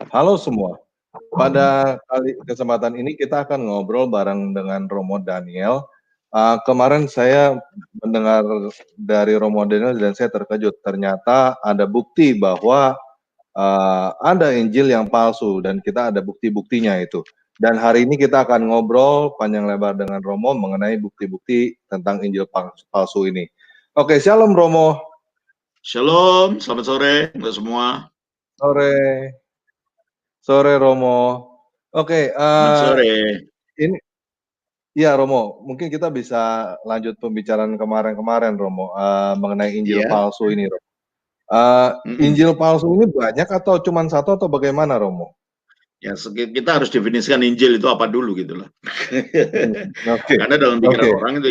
Halo semua. Pada kesempatan ini kita akan ngobrol bareng dengan Romo Daniel. Kemarin saya mendengar dari Romo Daniel dan saya terkejut. Ternyata ada bukti bahwa ada Injil yang palsu dan kita ada bukti-buktinya itu. Dan hari ini kita akan ngobrol panjang lebar dengan Romo mengenai bukti-bukti tentang Injil palsu ini. Oke, Shalom Romo. Shalom, selamat sore untuk semua. Sore Romo. Oke, Selamat sore. ini ya Romo, mungkin kita bisa lanjut pembicaraan kemarin-kemarin Romo mengenai Injil palsu ini Romo. Injil palsu ini banyak atau cuma satu atau bagaimana Romo? Ya, kita harus definisikan Injil itu apa dulu gitu loh. Karena dalam pikiran orang itu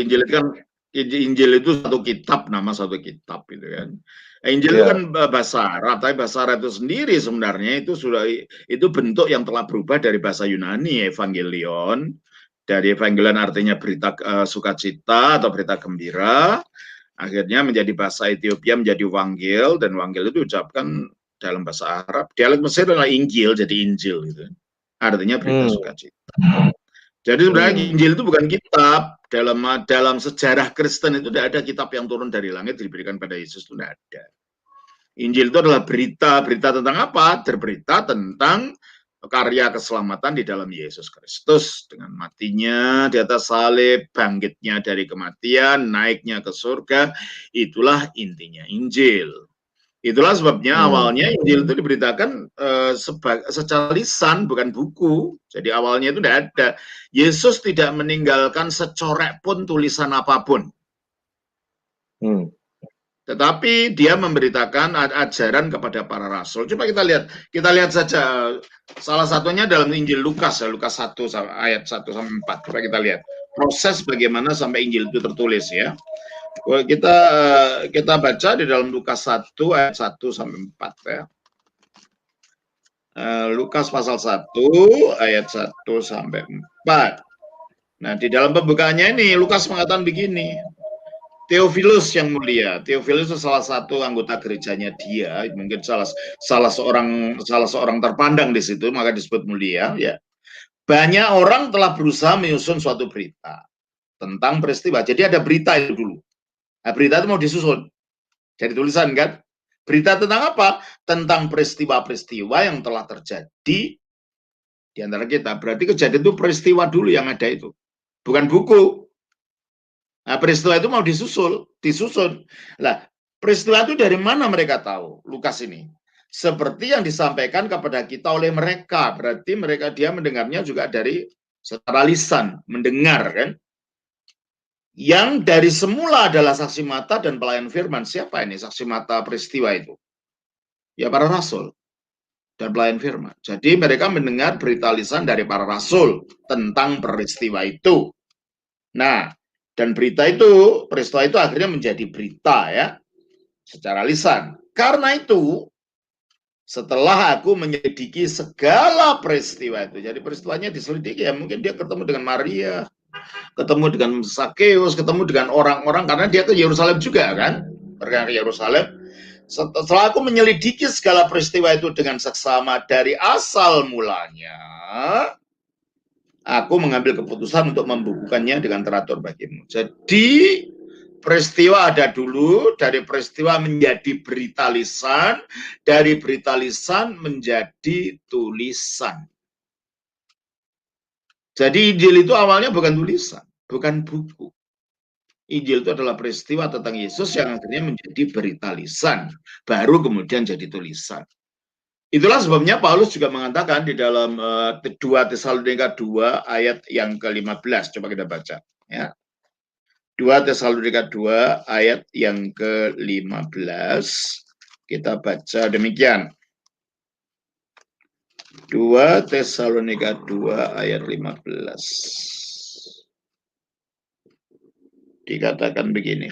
Injil itu satu kitab, nama satu kitab gitu kan. Injil itu kan bahasa Arab, tapi bahasa Arab itu sendiri sebenarnya itu bentuk yang telah berubah dari bahasa Yunani, Evangelion. Dari Evangelion artinya berita sukacita atau berita gembira, akhirnya menjadi bahasa Ethiopia menjadi Wangil, dan Wangil itu ucapkan dalam bahasa Arab. Dialek Mesir adalah Injil, jadi Injil gitu. Artinya berita sukacita. Jadi sebenarnya Injil itu bukan kitab. Dalam sejarah Kristen itu tidak ada kitab yang turun dari langit diberikan pada Yesus, itu tidak ada. Injil itu adalah berita tentang apa? Berberita tentang karya keselamatan di dalam Yesus Kristus, dengan matinya di atas salib, bangkitnya dari kematian, naiknya ke surga. Itulah intinya Injil. Itulah sebabnya awalnya Injil itu diberitakan secara lisan, bukan buku. Jadi awalnya itu tidak ada. Yesus tidak meninggalkan secorek pun tulisan apapun. Tetapi dia memberitakan ajaran kepada para rasul. Coba kita lihat saja. Salah satunya dalam Injil Lukas, Lukas 1 ayat 1 sampai 4. Coba kita lihat proses bagaimana sampai Injil itu tertulis ya. Kita baca di dalam Lukas 1 ayat 1 sampai 4 ya. Lukas pasal 1 ayat 1 sampai 4. Nah, di dalam pembukaannya ini Lukas mengatakan begini. Theophilus yang mulia, Theophilus itu salah satu anggota gerejanya dia, mungkin salah seorang terpandang di situ, maka disebut mulia. Ya, banyak orang telah berusaha menyusun suatu berita tentang peristiwa. Jadi ada berita itu dulu. Nah, berita itu mau disusun, jadi tulisan kan? Berita tentang apa? Tentang peristiwa-peristiwa yang telah terjadi di antara kita. Berarti kejadian itu peristiwa dulu yang ada itu, bukan buku. Nah, peristiwa itu mau disusun. Nah, peristiwa itu dari mana mereka tahu? Lukas ini. Seperti yang disampaikan kepada kita oleh mereka. Berarti dia mendengarnya juga dari secara lisan, mendengar kan. Yang dari semula adalah saksi mata dan pelayan firman. Siapa ini saksi mata peristiwa itu? Ya para rasul dan pelayan firman. Jadi mereka mendengar berita lisan dari para rasul tentang peristiwa itu. Nah, dan peristiwa itu akhirnya menjadi berita ya, secara lisan. Karena itu, setelah aku menyelidiki segala peristiwa itu, jadi peristiwanya diselidiki ya, mungkin dia ketemu dengan Maria, ketemu dengan Zakheus, ketemu dengan orang-orang, karena dia ke Yerusalem juga kan, pergi ke Yerusalem. Setelah aku menyelidiki segala peristiwa itu dengan seksama dari asal mulanya, aku mengambil keputusan untuk membukukannya dengan teratur bagimu. Jadi peristiwa ada dulu, dari peristiwa menjadi berita lisan, dari berita lisan menjadi tulisan. Jadi Injil itu awalnya bukan tulisan, bukan buku. Injil itu adalah peristiwa tentang Yesus yang akhirnya menjadi berita lisan, baru kemudian jadi tulisan. Itulah sebabnya Paulus juga mengatakan di dalam 2 Tesalonika 2 ayat yang ke-15. Coba kita baca. Ya. 2 Tesalonika 2 ayat yang ke-15. Kita baca demikian. 2 Tesalonika 2 ayat 15. Dikatakan begini.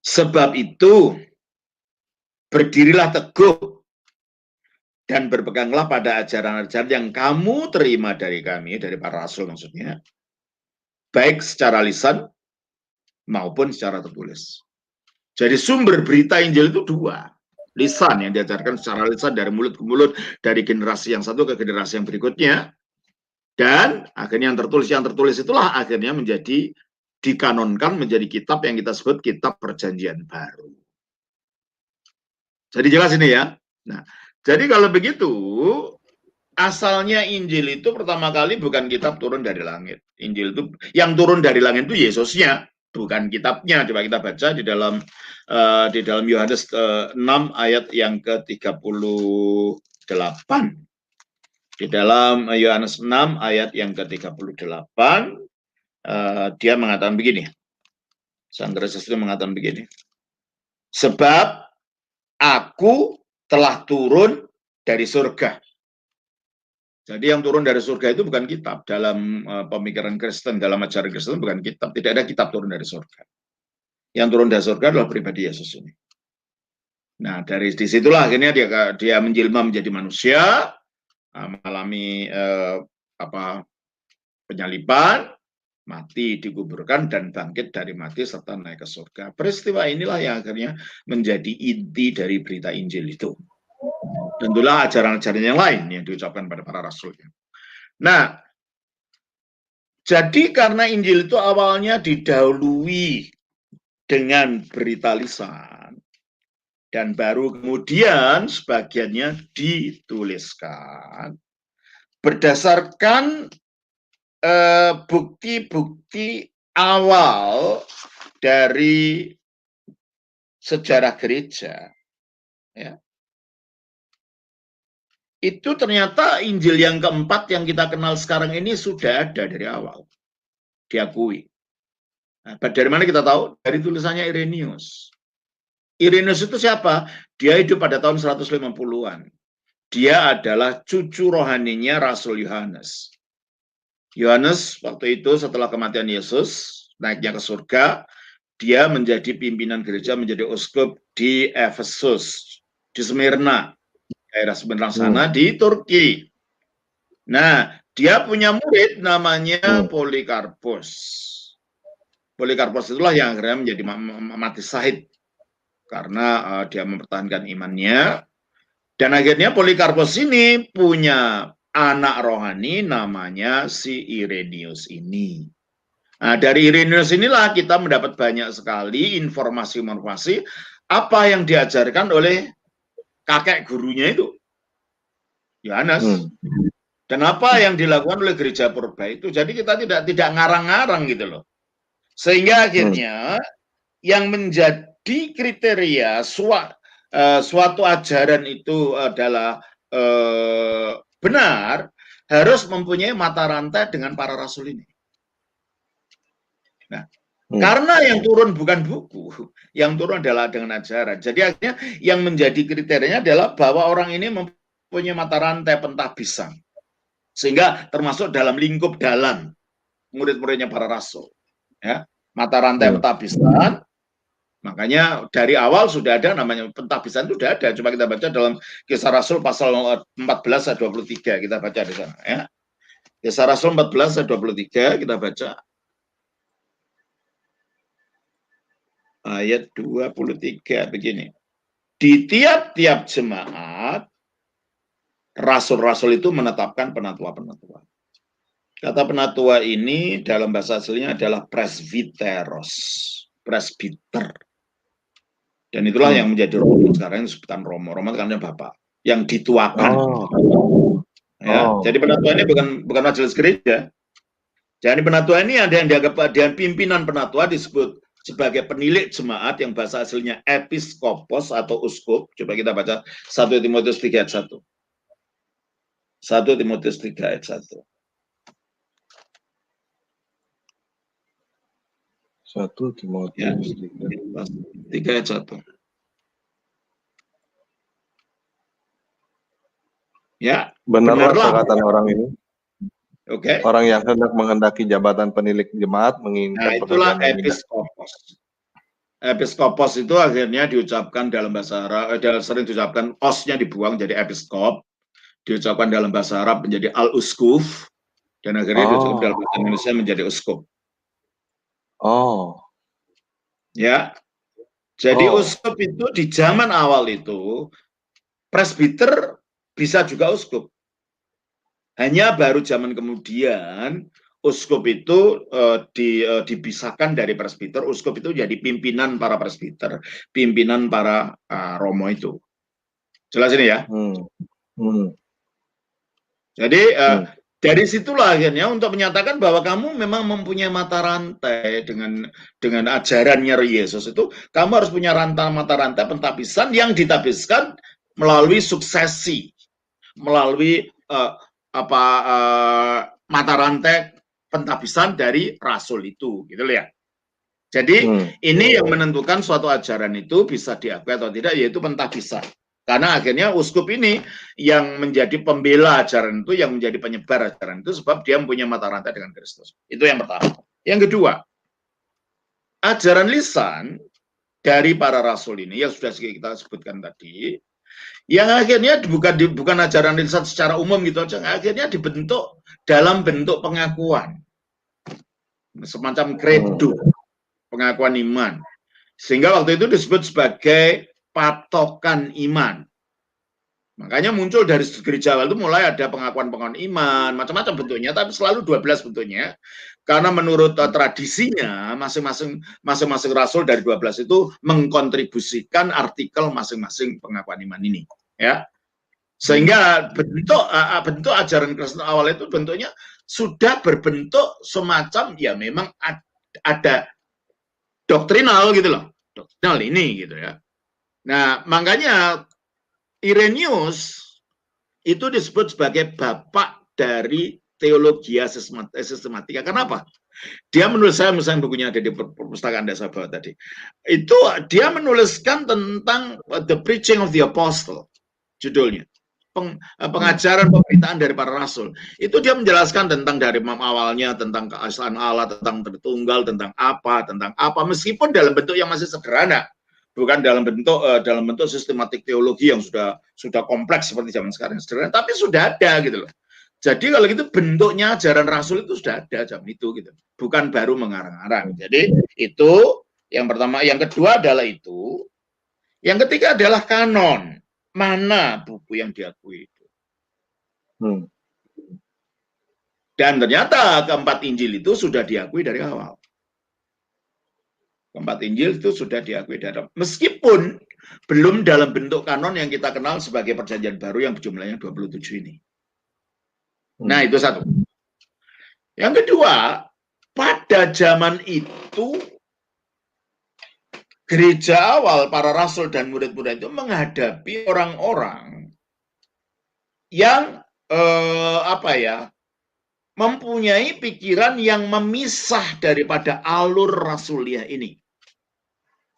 Sebab itu, berdirilah teguh dan berpeganglah pada ajaran-ajaran yang kamu terima dari kami, dari para rasul maksudnya, baik secara lisan maupun secara tertulis. Jadi sumber berita Injil itu dua. Lisan yang diajarkan secara lisan dari mulut ke mulut, dari generasi yang satu ke generasi yang berikutnya. Dan akhirnya yang tertulis itulah akhirnya menjadi dikanonkan menjadi kitab yang kita sebut kitab Perjanjian Baru. Jadi jelas ini ya. Nah, jadi kalau begitu, asalnya Injil itu pertama kali bukan kitab turun dari langit. Injil itu yang turun dari langit itu Yesusnya, bukan kitabnya. Coba kita baca di dalam Yohanes 6 ayat yang ke-38. Di dalam Yohanes 6 ayat yang ke-38 dia mengatakan begini. Sang Kristus itu mengatakan begini. Sebab aku telah turun dari surga. Jadi yang turun dari surga itu bukan kitab. Dalam pemikiran Kristen, dalam ajaran Kristen bukan kitab. Tidak ada kitab turun dari surga. Yang turun dari surga adalah pribadi Yesus ini. Nah, dari disitulah akhirnya dia menjelma menjadi manusia, mengalami penyaliban, mati, dikuburkan, dan bangkit dari mati serta naik ke surga. Peristiwa inilah yang akhirnya menjadi inti dari berita Injil itu. Tentulah ajaran-ajaran yang lain yang diucapkan pada para rasulnya. Nah, jadi karena Injil itu awalnya didahului dengan berita lisan, dan baru kemudian sebagiannya dituliskan berdasarkan bukti-bukti awal dari sejarah gereja. Ya. Itu ternyata Injil yang keempat yang kita kenal sekarang ini sudah ada dari awal. Diakui. Nah, dari mana kita tahu? Dari tulisannya Irenaeus. Irenaeus itu siapa? Dia hidup pada tahun 150-an. Dia adalah cucu rohaninya Rasul Yohanes. Yohanes waktu itu setelah kematian Yesus, naiknya ke surga, dia menjadi pimpinan gereja, menjadi uskup di Efesus, di Smyrna. Daerah Smyrna sana di Turki. Nah, dia punya murid namanya Polikarpus. Polikarpus itulah yang akhirnya menjadi mati syahid karena dia mempertahankan imannya. Dan akhirnya Polikarpus ini punya anak rohani namanya si Irenaeus ini. Nah, dari Irenaeus inilah kita mendapat banyak sekali informasi-informasi apa yang diajarkan oleh kakek gurunya itu, Yohanes. Dan apa yang dilakukan oleh gereja purba itu. Jadi kita tidak ngarang-ngarang gitu loh. Sehingga akhirnya yang menjadi kriteria suatu ajaran itu adalah benar, harus mempunyai mata rantai dengan para rasul ini. Nah, karena yang turun bukan buku, yang turun adalah dengan ajaran. Jadi akhirnya yang menjadi kriterianya adalah bahwa orang ini mempunyai mata rantai pentahbisan. Sehingga termasuk dalam lingkup dalam murid-muridnya para rasul. Ya, mata rantai pentahbisan. Makanya dari awal sudah ada namanya pentahbisan itu sudah ada. Coba kita baca dalam Kisah Rasul pasal 14 ayat 23. Kita baca di sana. Ya. Kisah Rasul 14 ayat 23 kita baca. Ayat 23 begini. Di tiap-tiap jemaat, rasul-rasul itu menetapkan penatua-penatua. Kata penatua ini dalam bahasa aslinya adalah presbiteros, presbiter. Dan itulah yang menjadi romo sekarang, sebutan romo. Romo kan bapak yang dituakan. Ya, jadi penatua ini bukan majelis gereja. Jadi penatua ini ada yang dianggap dan pimpinan penatua disebut sebagai penilik jemaat yang bahasa aslinya episkopos atau uskup. Coba kita baca 1 Timotius 3 ayat 1. 1 Timotius 3 ayat 1. 1 Timotius 3 ayat 1. Ya, benarlah perkataan orang ini. Oke. Orang yang hendak menghendaki jabatan penilik jemaat menginginkan itulah episkopos. Episkopos itu akhirnya diucapkan dalam bahasa Arab, sering diucapkan osnya dibuang jadi episkop, diucapkan dalam bahasa Arab menjadi al-uskuf, dan akhirnya diucapkan dalam bahasa Indonesia menjadi uskup. Oh. Ya. Jadi Oh. uskup itu di zaman awal itu, presbiter bisa juga uskup. Hanya baru zaman kemudian uskup itu dipisahkan dari presbiter. Uskup itu jadi pimpinan para presbiter, pimpinan para romo itu. Jelas ini ya. Jadi dari situlah akhirnya untuk menyatakan bahwa kamu memang mempunyai mata rantai dengan ajarannya Yesus itu, kamu harus punya mata rantai pentabisan yang ditapiskan melalui suksesi, melalui mata rantai pentabisan dari rasul itu, gitu ya. Jadi ini yang menentukan suatu ajaran itu bisa diakui atau tidak, yaitu pentabisan. Karena akhirnya uskup ini yang menjadi pembela ajaran itu, yang menjadi penyebar ajaran itu, sebab dia mempunyai mata rantai dengan Kristus. Itu yang pertama. Yang kedua, ajaran lisan dari para rasul ini yang sudah kita sebutkan tadi, yang akhirnya bukan ajaran lisan secara umum gitu aja, akhirnya dibentuk dalam bentuk pengakuan, semacam kredo, pengakuan iman, sehingga waktu itu disebut sebagai patokan iman. Makanya muncul dari gereja awal itu mulai ada pengakuan-pengakuan iman, macam-macam bentuknya, tapi selalu 12 bentuknya. Karena menurut tradisinya, masing-masing rasul dari 12 itu mengkontribusikan artikel masing-masing pengakuan iman ini. Ya, sehingga bentuk ajaran Kristen awal itu bentuknya sudah berbentuk semacam ya memang ada doktrinal gitu loh, doktrinal ini gitu ya. Nah, makanya Irenaeus itu disebut sebagai bapak dari teologia sistematika. Kenapa? Dia menulis, saya misalnya bukunya ada di perpustakaan Anda saya bawa tadi. Itu dia menuliskan tentang The Preaching of the Apostle, judulnya. Pengajaran pemberitaan dari para rasul. Itu dia menjelaskan tentang dari awalnya, tentang keasaan Allah, tentang Tritunggal, tentang apa, meskipun dalam bentuk yang masih sederhana. Bukan dalam bentuk sistematik teologi yang sudah kompleks seperti zaman sekarang sederhana, tapi sudah ada gitu loh. Jadi kalau gitu bentuknya ajaran rasul itu sudah ada jam itu gitu, bukan baru mengarang-arang. Jadi itu yang pertama, yang kedua adalah itu, yang ketiga adalah kanon, mana buku yang diakui itu. Dan ternyata keempat Injil itu sudah diakui dari awal. Keempat Injil itu sudah diakui dalam, meskipun belum dalam bentuk kanon yang kita kenal sebagai Perjanjian Baru yang jumlahnya 27 ini. Nah, itu satu. Yang kedua, pada zaman itu gereja awal, para rasul dan murid-murid itu menghadapi orang-orang yang mempunyai pikiran yang memisah daripada alur rasuliah ini.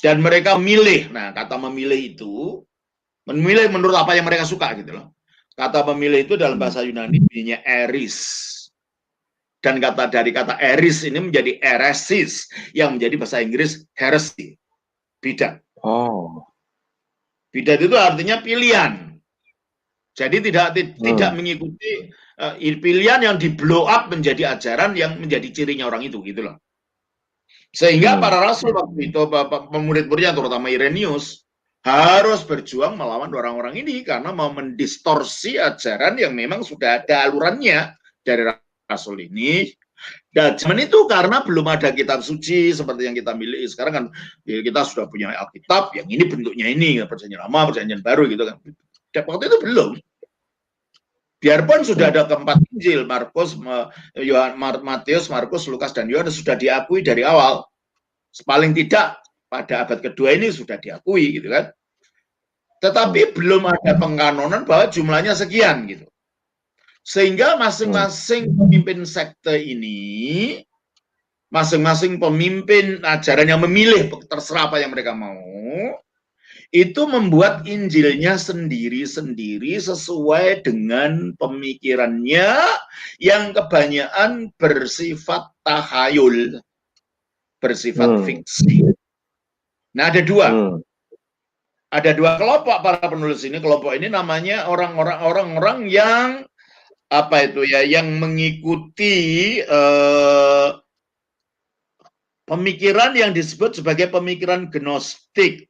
Dan mereka memilih, nah kata memilih itu, memilih menurut apa yang mereka suka gitu loh. Kata memilih itu dalam bahasa Yunani bunyinya eris. Dan dari kata eris ini menjadi eresis, yang menjadi bahasa Inggris heresy, bidat. Bidat itu artinya pilihan. Jadi tidak mengikuti pilihan yang di blow up menjadi ajaran yang menjadi cirinya orang itu gitu loh. Sehingga para rasul waktu itu, murid-muridnya terutama Irenaeus, harus berjuang melawan orang-orang ini karena mau mendistorsi ajaran yang memang sudah ada alurannya dari rasul ini. Dan zaman itu karena belum ada kitab suci seperti yang kita miliki sekarang kan, kita sudah punya Alkitab yang ini bentuknya ini, Perjanjian Lama, Perjanjian Baru gitu kan. Dan waktu itu belum. Biarpun sudah ada keempat Injil, Matius, Markus, Lukas, dan Yohanes sudah diakui dari awal. Paling tidak pada abad kedua ini sudah diakui gitu kan. Tetapi belum ada pengkanonan bahwa jumlahnya sekian gitu. Sehingga masing-masing pemimpin sekte ini, masing-masing pemimpin ajaran yang memilih terserah apa yang mereka mau, itu membuat Injilnya sendiri-sendiri sesuai dengan pemikirannya yang kebanyakan bersifat tahayul, bersifat fiksi. Nah, ada dua kelompok para penulis ini. Kelompok ini namanya orang-orang yang yang mengikuti pemikiran yang disebut sebagai pemikiran Gnostik.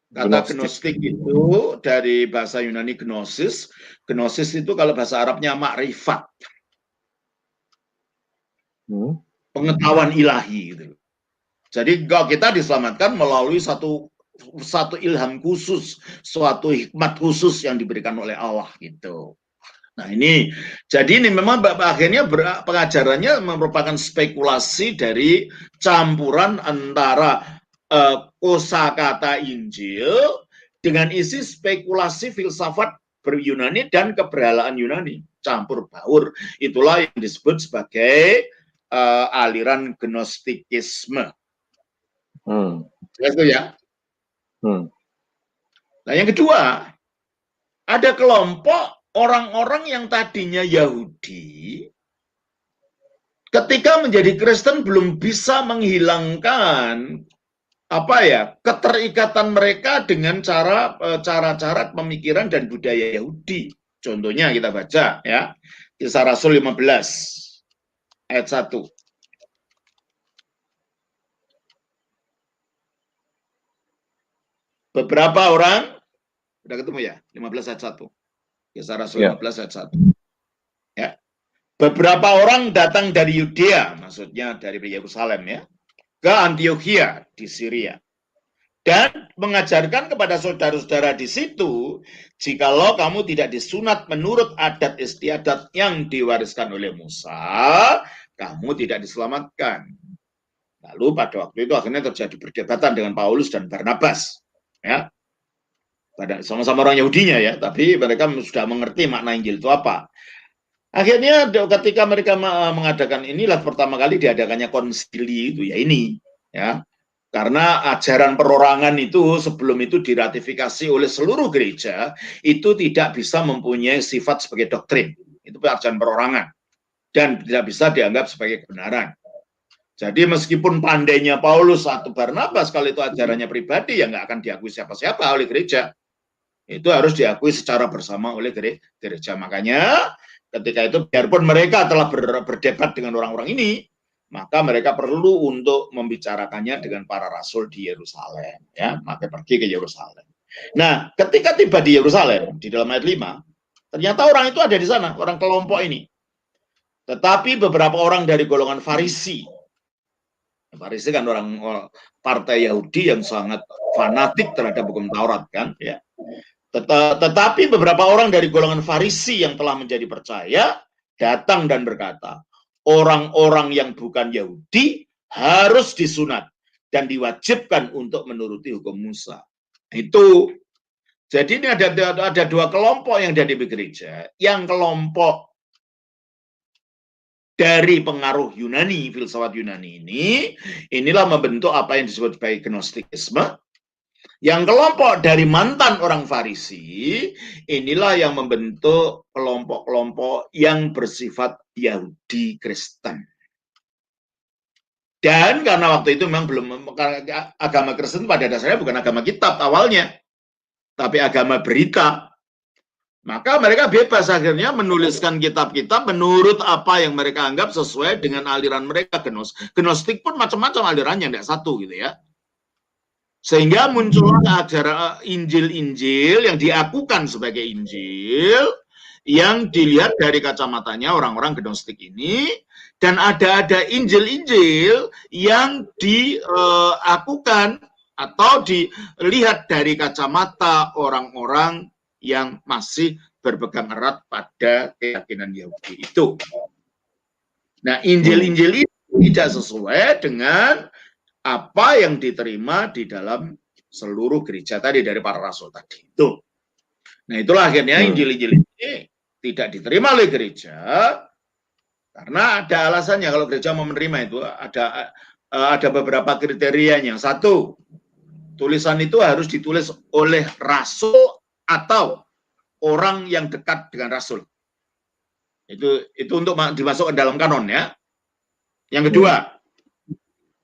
Kata Gnostik itu dari bahasa Yunani gnosis. Gnosis itu kalau bahasa Arabnya makrifat. Pengetahuan ilahi gitu. Jadi kita diselamatkan melalui satu ilham khusus, suatu hikmat khusus yang diberikan oleh Allah gitu. Nah ini, jadi ini memang akhirnya pengajarannya merupakan spekulasi dari campuran antara kosakata Injil dengan isi spekulasi filsafat ber-Yunani dan keberhalaan Yunani, campur baur. Itulah yang disebut sebagai aliran Gnostikisme. Itu ya. Nah yang kedua, ada kelompok orang-orang yang tadinya Yahudi, ketika menjadi Kristen belum bisa menghilangkan keterikatan mereka dengan cara-cara pemikiran dan budaya Yahudi. Contohnya kita baca ya, Kisah Rasul 15 ayat 1. Beberapa orang, udah ketemu ya, 15 ayat 1. Kisah Rasul 15 ayat 1. Ya. Beberapa orang datang dari Yudea, maksudnya dari Yerusalem ya, ke Antiokhia di Syria. Dan mengajarkan kepada saudara-saudara di situ, jikalau kamu tidak disunat menurut adat istiadat yang diwariskan oleh Musa, kamu tidak diselamatkan. Lalu pada waktu itu akhirnya terjadi perdebatan dengan Paulus dan Barnabas. Ya, pada sama-sama orang Yahudinya ya, tapi mereka sudah mengerti makna Injil itu apa. Akhirnya ketika mereka mengadakan inilah pertama kali diadakannya konsili itu ya ini ya. Karena ajaran perorangan itu sebelum itu diratifikasi oleh seluruh gereja itu tidak bisa mempunyai sifat sebagai doktrin. Itu ajaran perorangan dan tidak bisa dianggap sebagai kebenaran. Jadi meskipun pandainya Paulus atau Barnabas kalau itu ajarannya pribadi ya nggak akan diakui siapa-siapa oleh gereja. Itu harus diakui secara bersama oleh gereja. Makanya ketika itu biarpun mereka telah berdebat dengan orang-orang ini, maka mereka perlu untuk membicarakannya dengan para rasul di Yerusalem. Ya, maka pergi ke Yerusalem. Nah, ketika tiba di Yerusalem, di dalam ayat 5, ternyata orang itu ada di sana, orang kelompok ini. Tetapi beberapa orang dari golongan Farisi. Farisi kan orang partai Yahudi yang sangat fanatik terhadap hukum Taurat kan, ya. Tetapi beberapa orang dari golongan Farisi yang telah menjadi percaya datang dan berkata, orang-orang yang bukan Yahudi harus disunat dan diwajibkan untuk menuruti hukum Musa. Itu. Jadi ini ada dua kelompok yang ada di gereja. Yang kelompok dari pengaruh Yunani, filsafat Yunani inilah membentuk apa yang disebut sebagai Gnostikisme. Yang kelompok dari mantan orang Farisi, inilah yang membentuk kelompok-kelompok yang bersifat Yahudi Kristen. Dan karena waktu itu memang belum, agama Kristen pada dasarnya bukan agama kitab awalnya, tapi agama berita. Maka mereka bebas akhirnya menuliskan kitab-kitab menurut apa yang mereka anggap sesuai dengan aliran mereka. Gnostik pun macam-macam alirannya, tidak satu gitu ya. Sehingga muncullah ajaran Injil-Injil yang diakukan sebagai Injil yang dilihat dari kacamatanya orang-orang Gnostik ini, dan ada Injil-Injil yang diakukan atau dilihat dari kacamata orang-orang yang masih berpegang erat pada keyakinan Yahudi itu. Nah, Injil-Injil itu tidak sesuai dengan apa yang diterima di dalam seluruh gereja tadi dari para rasul tadi itu. Nah, itulah akhirnya Injil-Injil ini tidak diterima oleh gereja karena ada alasannya. Kalau gereja mau menerima itu ada beberapa kriterianya. Satu, tulisan itu harus ditulis oleh rasul atau orang yang dekat dengan rasul. Itu untuk dimasukkan dalam kanon ya. Yang kedua,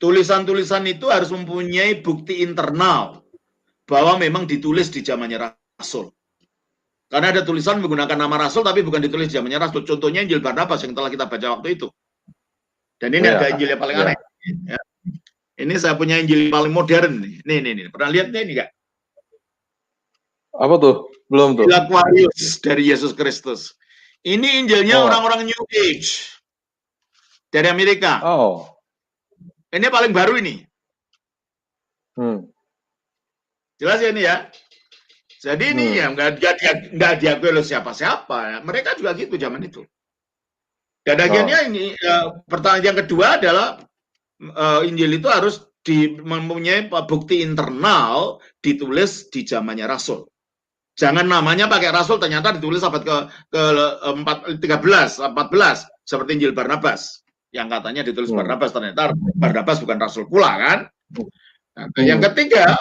tulisan-tulisan itu harus mempunyai bukti internal bahwa memang ditulis di zamannya rasul. Karena ada tulisan menggunakan nama rasul tapi bukan ditulis di zamannya rasul. Contohnya Injil Barnabas yang telah kita baca waktu itu. Dan ini ada Injil yang paling aneh. Ya. Ini saya punya Injil paling modern nih. Nih. Pernah lihat ini enggak? Apa tuh? Belum tuh. Injil Aquarius dari Yesus Kristus. Ini Injilnya orang-orang New Age dari Amerika. Oh. Ini paling baru ini. Jelas ya ini ya. Jadi ini ya nggak diakui oleh siapa-siapa. Mereka juga gitu zaman itu. Dan akhirnya ini pertanyaan yang kedua adalah Injil itu harus mempunyai bukti internal ditulis di zamannya Rasul. Jangan namanya pakai Rasul ternyata ditulis abad ke-13, 14 seperti Injil Barnabas yang katanya ditulis Barnabas, ternyata Barnabas bukan Rasul pula kan. Nah, yang ketiga,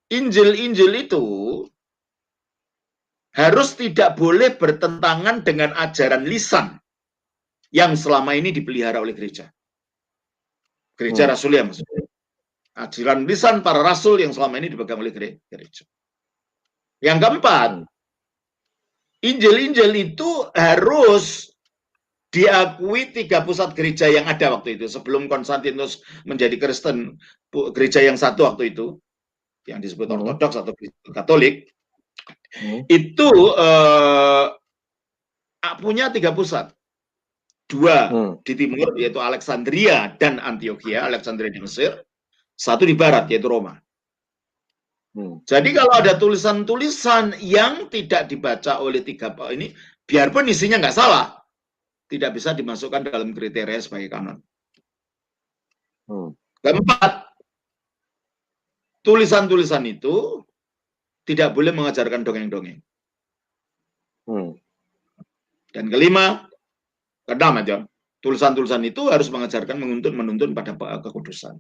Injil itu harus tidak boleh bertentangan dengan ajaran lisan yang selama ini dipelihara oleh gereja. Gereja Rasulia maksudnya. Ajaran lisan para rasul yang selama ini dipegang oleh gereja. Yang keempat, Injil-Injil itu harus diakui 3 pusat gereja yang ada waktu itu. Sebelum Konstantinus menjadi Kristen, gereja yang satu waktu itu, yang disebut Ortodoks atau Katolik, itu punya 3 pusat. 2 di timur, yaitu Alexandria dan Antioquia, Alexandria di Mesir. 1 di barat, yaitu Roma. Jadi kalau ada tulisan-tulisan yang tidak dibaca oleh 3 ini, biarpun isinya nggak salah, tidak bisa dimasukkan dalam kriteria sebagai kanon. Keempat, tulisan-tulisan itu tidak boleh mengajarkan dongeng-dongeng. Dan kelima, keenam aja, tulisan-tulisan itu harus mengajarkan menuntun pada kekudusan.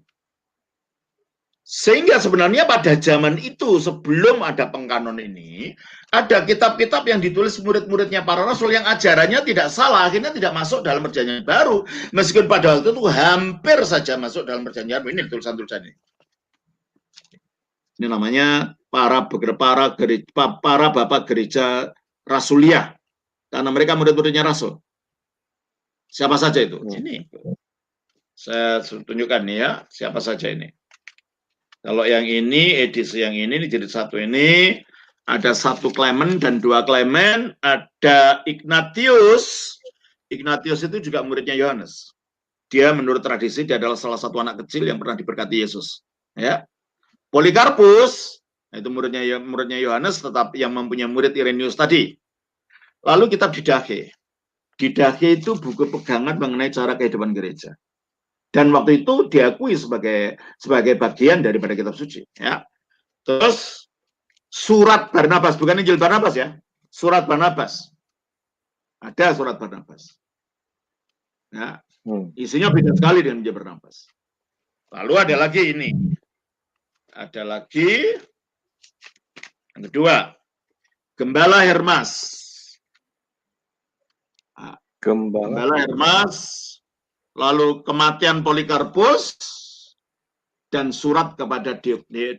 Sehingga sebenarnya pada zaman itu sebelum ada pengkanon ini, ada kitab-kitab yang ditulis murid-muridnya para rasul yang ajarannya tidak salah, akhirnya tidak masuk dalam perjanjian baru. Meskipun pada waktu itu hampir saja masuk dalam perjanjian baru. Ini tulisan-tulisan ini. Ini namanya para bapak gereja Rasulia. Karena mereka murid-muridnya rasul. Siapa saja itu? Ini. Saya tunjukkan nih ya, siapa saja ini. Kalau yang ini, edisi yang ini jadi 1 ini, ada 1 Clement dan 2 Clement, ada Ignatius. Ignatius itu juga muridnya Yohanes. Dia menurut tradisi dia adalah salah satu anak kecil yang pernah diberkati Yesus. Ya. Polikarpus, itu muridnya Yohanes, tetapi yang mempunyai murid Irenaeus tadi. Lalu kitab Didache. Didache itu buku pegangan mengenai cara kehidupan gereja. Dan waktu itu diakui sebagai bagian daripada kitab suci. Ya. Terus surat Barnabas, bukan Injil Barnabas ya, surat Barnabas. Ada surat Barnabas. Ya. Isinya beda sekali dengan Injil Barnabas. Lalu ada lagi ini. Ada lagi yang kedua, Gembala Hermas. Gembala Hermas. Lalu kematian Polikarpus dan surat kepada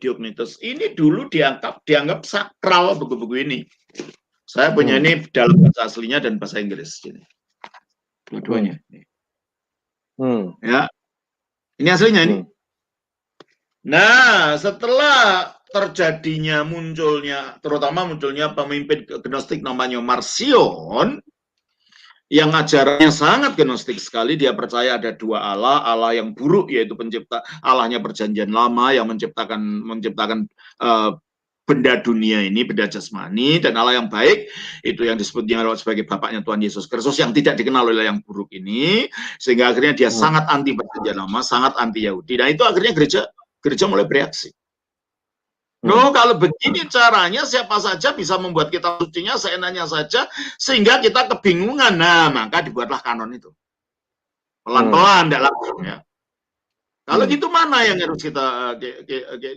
Diognetus. Ini dulu dianggap sakral buku-buku ini. Saya punya ini dalam bahasa aslinya dan bahasa Inggris. Dua-duanya. Ya, ini aslinya ini. Nah, setelah terjadinya terutama munculnya pemimpin Gnostik namanya Marcion, yang ajarannya sangat gnostik sekali. Dia percaya ada 2 Allah, Allah yang buruk yaitu pencipta, Allahnya perjanjian lama yang menciptakan benda dunia ini, benda jasmani, dan Allah yang baik itu yang disebutnya sebagai bapaknya Tuhan Yesus Kristus yang tidak dikenal oleh yang buruk ini, sehingga akhirnya dia sangat anti perjanjian lama, sangat anti Yahudi. Nah itu akhirnya gereja mulai bereaksi. No, kalau begini caranya siapa saja bisa membuat kitab sucinya seenaknya saja sehingga kita kebingungan. Nah, maka dibuatlah kanon itu. Pelan-pelan tidak langsung ya. Kalau gitu mana yang harus kita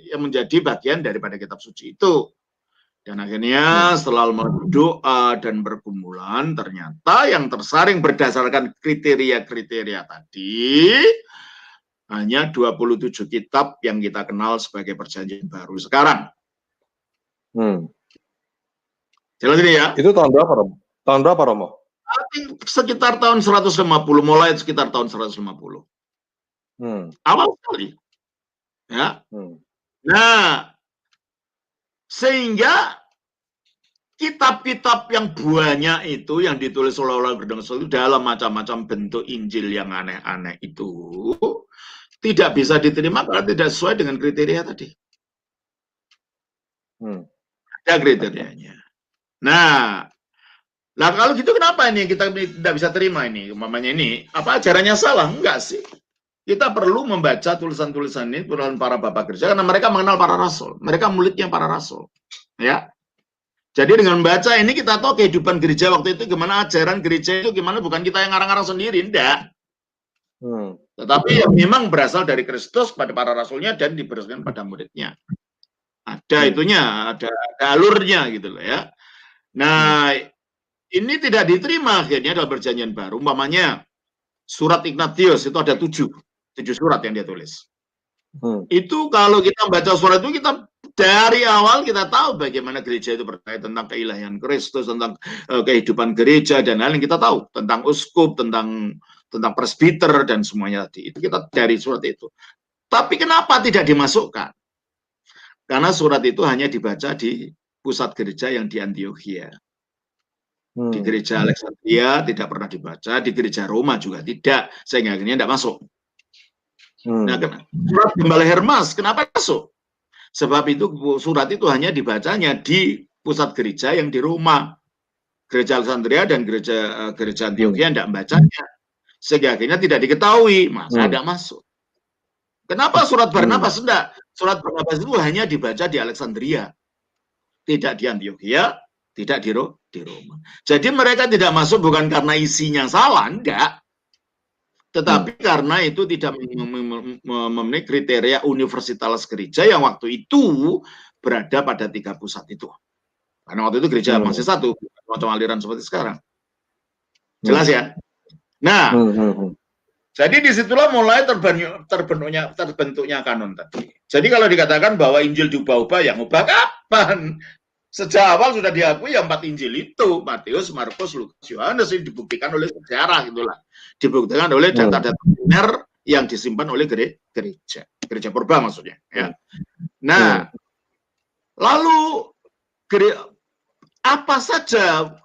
yang menjadi bagian daripada kitab suci itu? Dan akhirnya setelah berdoa dan bergumulan, ternyata yang tersaring berdasarkan kriteria-kriteria tadi hanya 27 kitab yang kita kenal sebagai perjanjian baru sekarang. Jelas ini ya? Itu tahun berapa, Romo? Tahun berapa, Romo? Sekitar tahun 150, mulai sekitar tahun 150. Awal sekali. Ya. Nah, sehingga kitab-kitab yang banyak itu yang ditulis oleh orang Kardinal itu dalam macam-macam bentuk Injil yang aneh-aneh itu tidak bisa diterima karena tidak sesuai dengan kriteria tadi. Ada kriterianya. Nah, kalau gitu kenapa ini kita tidak bisa terima ini? Umpamanya ini, apa ajarannya salah? Enggak sih. Kita perlu membaca tulisan-tulisan ini tulisan para bapak gereja karena mereka mengenal para rasul. Mereka muridnya para rasul. Ya. Jadi dengan membaca ini kita tahu kehidupan gereja waktu itu gimana, ajaran gereja itu gimana, bukan kita yang ngarang-ngarang sendiri, enggak. Tetapi yang memang berasal dari Kristus pada para rasulnya dan diberikan pada muridnya. Ada itunya, ada alurnya gitu loh ya. Nah, ini tidak diterima akhirnya dalam perjanjian baru. Umpamanya surat Ignatius itu ada 7 surat yang dia tulis. Itu kalau kita baca surat itu kita dari awal kita tahu bagaimana gereja itu percaya tentang keilahian Kristus, tentang kehidupan gereja dan lain-lain kita tahu, tentang uskup, tentang presbiter dan semuanya tadi. Itu kita dari surat itu. Tapi kenapa tidak dimasukkan? Karena surat itu hanya dibaca di pusat gereja yang di Antioquia. Di gereja Alexandria tidak pernah dibaca, di gereja Roma juga tidak, sehingga akhirnya tidak masuk. Nah, surat Gembala Hermas kenapa masuk? Sebab itu surat itu hanya dibacanya di pusat gereja yang di Roma. Gereja Alexandria dan gereja Antioquia tidak membacanya. Sehingga akhirnya tidak diketahui, maka tidak masuk. Kenapa surat Barnabas tidak? Surat Barnabas itu hanya dibaca di Alexandria. Tidak di Antioquia, tidak di Roma. Jadi mereka tidak masuk bukan karena isinya salah, enggak. Tetapi karena itu tidak memenuhi kriteria universitas gereja yang waktu itu berada pada 3 pusat itu. Karena waktu itu gereja masih satu, macam aliran seperti sekarang. Jelas ya? Nah, jadi disitulah mulai terbentuknya kanon tadi. Jadi kalau dikatakan bahwa Injil diubah-ubah, yang ubah kapan? Sejak awal sudah diakui ya 4 Injil itu, Matius, Markus, Lukas, Yohanes, ini dibuktikan oleh sejarah gitulah. Dibuktikan oleh data-data primer yang disimpan oleh gereja purba maksudnya ya. Nah, lalu apa saja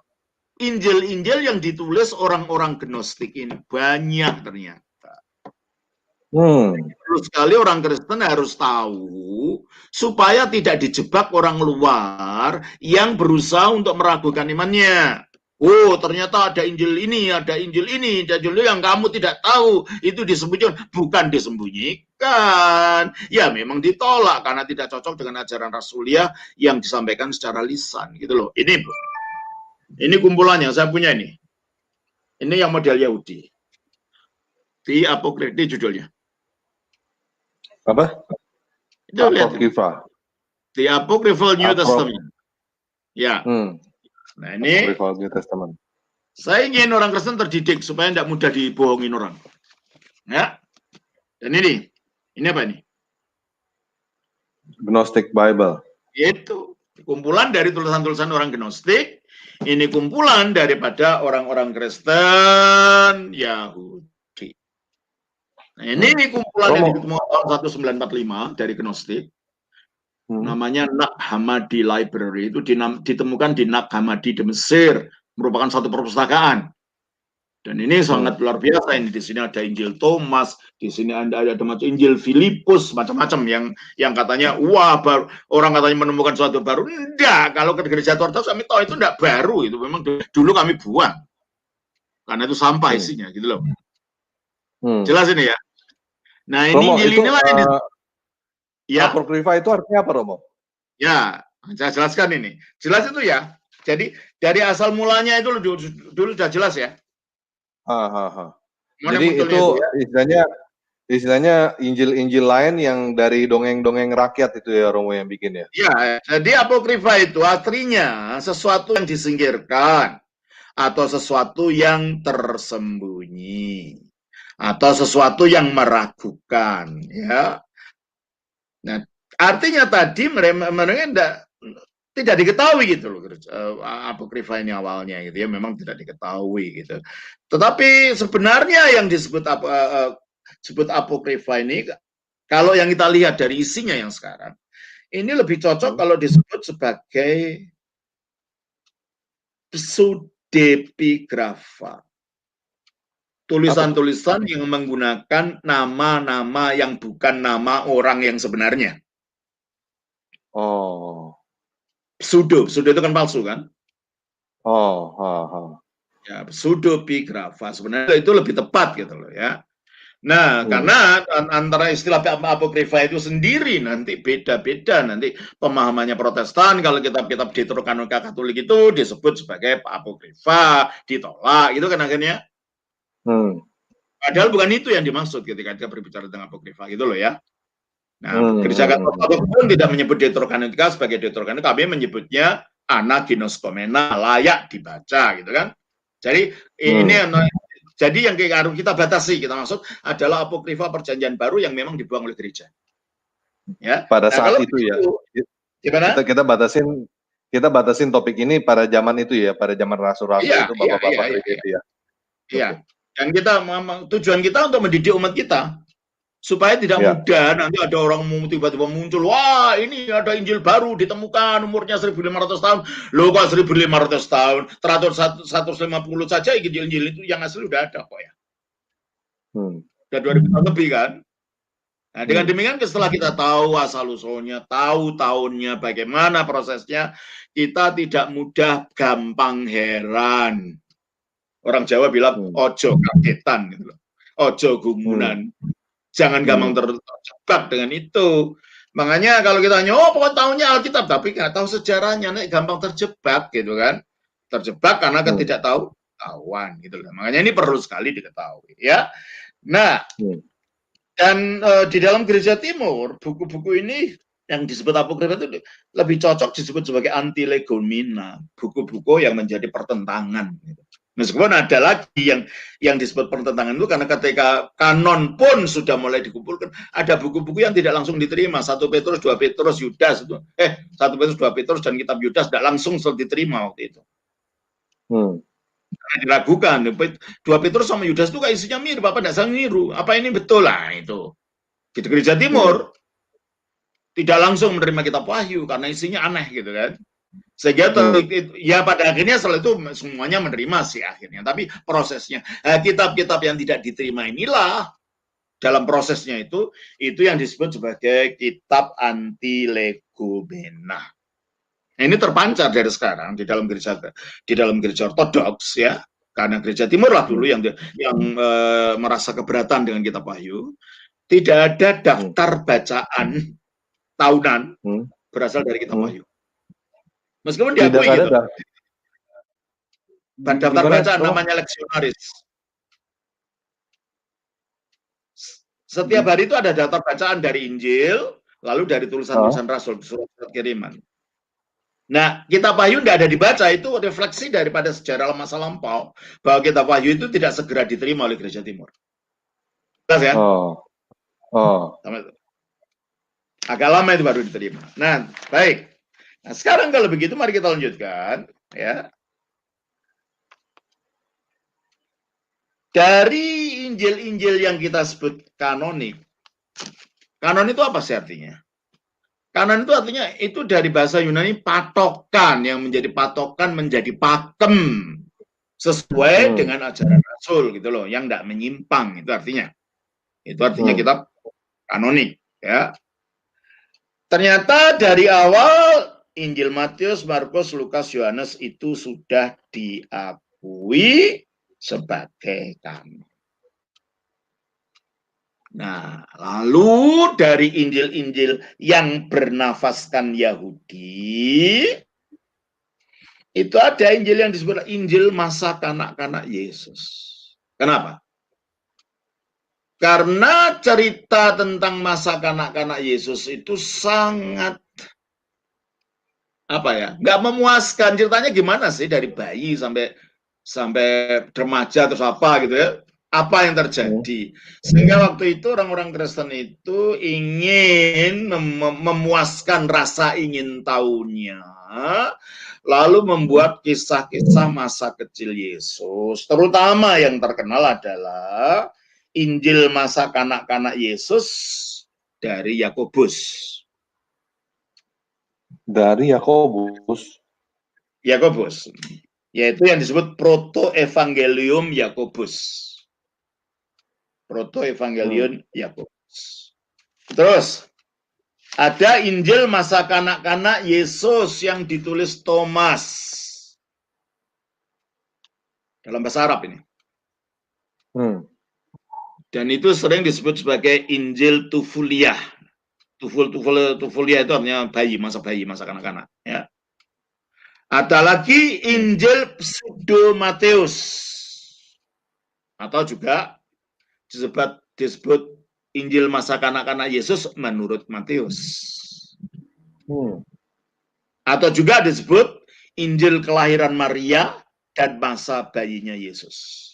Injil-Injil yang ditulis orang-orang Gnostik ini? Banyak ternyata. Terus sekali orang Kristen harus tahu supaya tidak dijebak orang luar yang berusaha untuk meragukan imannya. Oh, ternyata ada Injil ini, ada Injil ini, ada Injil yang kamu tidak tahu. Itu disembunyikan, bukan disembunyikan. Ya, memang ditolak karena tidak cocok dengan ajaran rasuliah yang disampaikan secara lisan, gitu loh. Ini kumpulannya, saya punya ini. Ini yang model Yahudi. Di Apokrifa judulnya. Apa? Apokrifa. The Apocryphal New Testament. Ya. Nah ini. Apocryphal New Testament. Saya ingin orang Kristen terdidik supaya tidak mudah dibohongin orang. Ya. Dan ini apa ini? Gnostic Bible. Itu kumpulan dari tulisan-tulisan orang Gnostik. Ini kumpulan daripada orang-orang Kristen Yahudi. Nah, ini kumpulan yang ditemukan tahun 1945 dari Gnostik. Namanya Nag Hammadi Library. Itu ditemukan di Nag Hammadi di Mesir. Merupakan satu perpustakaan. Dan ini sangat luar biasa. Ini di sini ada Injil Thomas, di sini ada macam Injil Filipus, macam-macam yang katanya wah baru, orang katanya menemukan sesuatu baru. Enggak, kalau ke gereja Ortodoks kami tahu itu enggak baru, itu memang dulu kami buang. Karena itu sampah isinya gitu loh. Jelas ini ya. Nah, ini Injil inilah ini. Ya. Apokrifa itu artinya apa, Romo? Ya, saya jelaskan ini. Jelas itu ya. Jadi dari asal mulanya itu dulu sudah jelas ya. Jadi itu ya? istilahnya Injil-Injil lain yang dari dongeng-dongeng rakyat itu ya, Romo, yang bikin ya. Ya, jadi Apokrifa itu artinya sesuatu yang disingkirkan atau sesuatu yang tersembunyi atau sesuatu yang meragukan ya. Nah, artinya tadi mereka tidak diketahui gitu loh Apokrifa ini awalnya gitu ya, memang tidak diketahui gitu. Tetapi sebenarnya yang disebut disebut apokrifa ini, kalau yang kita lihat dari isinya yang sekarang, ini lebih cocok kalau disebut sebagai pseudepigrafa. Tulisan-tulisan yang menggunakan nama-nama yang bukan nama orang yang sebenarnya. Oh. Pseudo itu kan palsu kan? Oh. Ya, pseudepigrafa sebenarnya itu lebih tepat gitu loh ya. Nah, karena antara istilah apokrifa itu sendiri nanti beda-beda, nanti pemahamannya Protestan, kalau kitab-kitab Deuterokanonika Katolik itu disebut sebagai apokrifa, ditolak, itu kan akhirnya. Padahal bukan itu yang dimaksud ketika kita berbicara tentang apokrifa gitu loh ya. Nah, Gereja Katolik pun tidak menyebut Deuterokanonika sebagai Deuterokanonika, kami menyebutnya Anaginoskomena, layak dibaca gitu kan. Jadi ini jadi yang harus kita batasi, kita maksud adalah apokrifa perjanjian baru yang memang dibuang oleh gereja. Ya. Pada saat itu ya. Gimana? Kita batasin topik ini pada zaman itu ya, pada zaman rasul-rasul itu bapak-bapak gereja itu ya. Iya. Dan tujuan kita untuk mendidik umat kita supaya tidak mudah nanti ada orang tiba-tiba muncul, wah ini ada Injil baru ditemukan umurnya 1.500 tahun. Loh kok 1.500 tahun? Teratur 150 saja Injil itu yang asli udah ada kok ya. Udah 2000 tahun lebih kan. Nah, dengan demikian setelah kita tahu asal-usulnya, tahu tahunnya, bagaimana prosesnya, kita tidak mudah gampang heran. Orang Jawa bilang ojo kagetan gitu loh. Ojo gumunan. Jangan gampang terjebak dengan itu. Makanya kalau kita hanya, pokoknya tahunnya Alkitab, tapi nggak tahu sejarahnya, nih gampang terjebak gitu kan. Terjebak karena ketidaktahuan gitu loh. Makanya ini perlu sekali diketahui ya. Nah, dan di dalam Gereja Timur, buku-buku ini yang disebut apokrifa itu lebih cocok disebut sebagai antilegomena, buku-buku yang menjadi pertentangan gitu. Meskipun ada lagi yang disebut pertentangan itu karena ketika kanon pun sudah mulai dikumpulkan, ada buku-buku yang tidak langsung diterima. 1 Petrus, 2 Petrus, Yudas itu. 1 Petrus, 2 Petrus dan kitab Yudas tidak langsung diterima waktu itu. Karena diragukan. 2 Petrus sama Yudas itu kayak isinya mirip, apa tidak saling niru. Apa ini betul lah itu. Di Gereja Timur tidak langsung menerima kitab Wahyu karena isinya aneh gitu kan. Sehingga ya pada akhirnya setelah itu semuanya menerima sih akhirnya, tapi prosesnya kitab-kitab yang tidak diterima inilah dalam prosesnya itu yang disebut sebagai kitab antilegomena. Nah, ini terpancar dari sekarang di dalam gereja ortodoks ya, karena Gereja Timur lah dulu yang merasa keberatan dengan kitab Wahyu, tidak ada daftar bacaan tahunan berasal dari kitab Wahyu. Meskipun diakui gitu. Daftar bacaan namanya leksionaris. Setiap hari itu ada daftar bacaan dari Injil, lalu dari tulisan-tulisan Rasul, surat kiriman. Nah, kitab Wahyu tidak ada dibaca, itu refleksi daripada sejarah masa lampau, bahwa kitab Wahyu itu tidak segera diterima oleh Gereja Timur. Jelas ya? Agak lama itu baru diterima. Nah, baik. Nah, sekarang kalau begitu mari kita lanjutkan ya. Dari Injil-Injil yang kita sebut kanonik. Kanon itu apa sih artinya? Kanon itu artinya itu dari bahasa Yunani patokan, yang menjadi patokan menjadi pakem sesuai dengan ajaran Rasul gitu loh, yang tidak menyimpang itu artinya. Itu artinya kitab kanonik ya. Ternyata dari awal Injil Matius, Markus, Lukas, Yohanes itu sudah diakui sebagai kanon. Nah, lalu dari Injil-Injil yang bernafaskan Yahudi, itu ada Injil yang disebut Injil masa kanak-kanak Yesus. Kenapa? Karena cerita tentang masa kanak-kanak Yesus itu sangat nggak memuaskan. Ceritanya gimana sih dari bayi sampai remaja terus apa gitu ya, apa yang terjadi sehingga waktu itu orang-orang Kristen itu ingin memuaskan rasa ingin tahunya, lalu membuat kisah-kisah masa kecil Yesus, terutama yang terkenal adalah Injil masa kanak-kanak Yesus dari Yakobus. Dari Yakobus. Yakobus, yaitu yang disebut Proto-Evangelium Yakobus. Proto-Evangelium Yakobus. Terus, ada Injil masa kanak-kanak Yesus yang ditulis Thomas. Dalam bahasa Arab ini. Dan itu sering disebut sebagai Injil Tufuliah. Tufuliah itu artinya bayi, masa kanak-kanak. Ya. Ada lagi Injil Pseudo Matius. Atau juga disebut Injil masa kanak-kanak Yesus menurut Matius. Atau juga disebut Injil kelahiran Maria dan masa bayinya Yesus.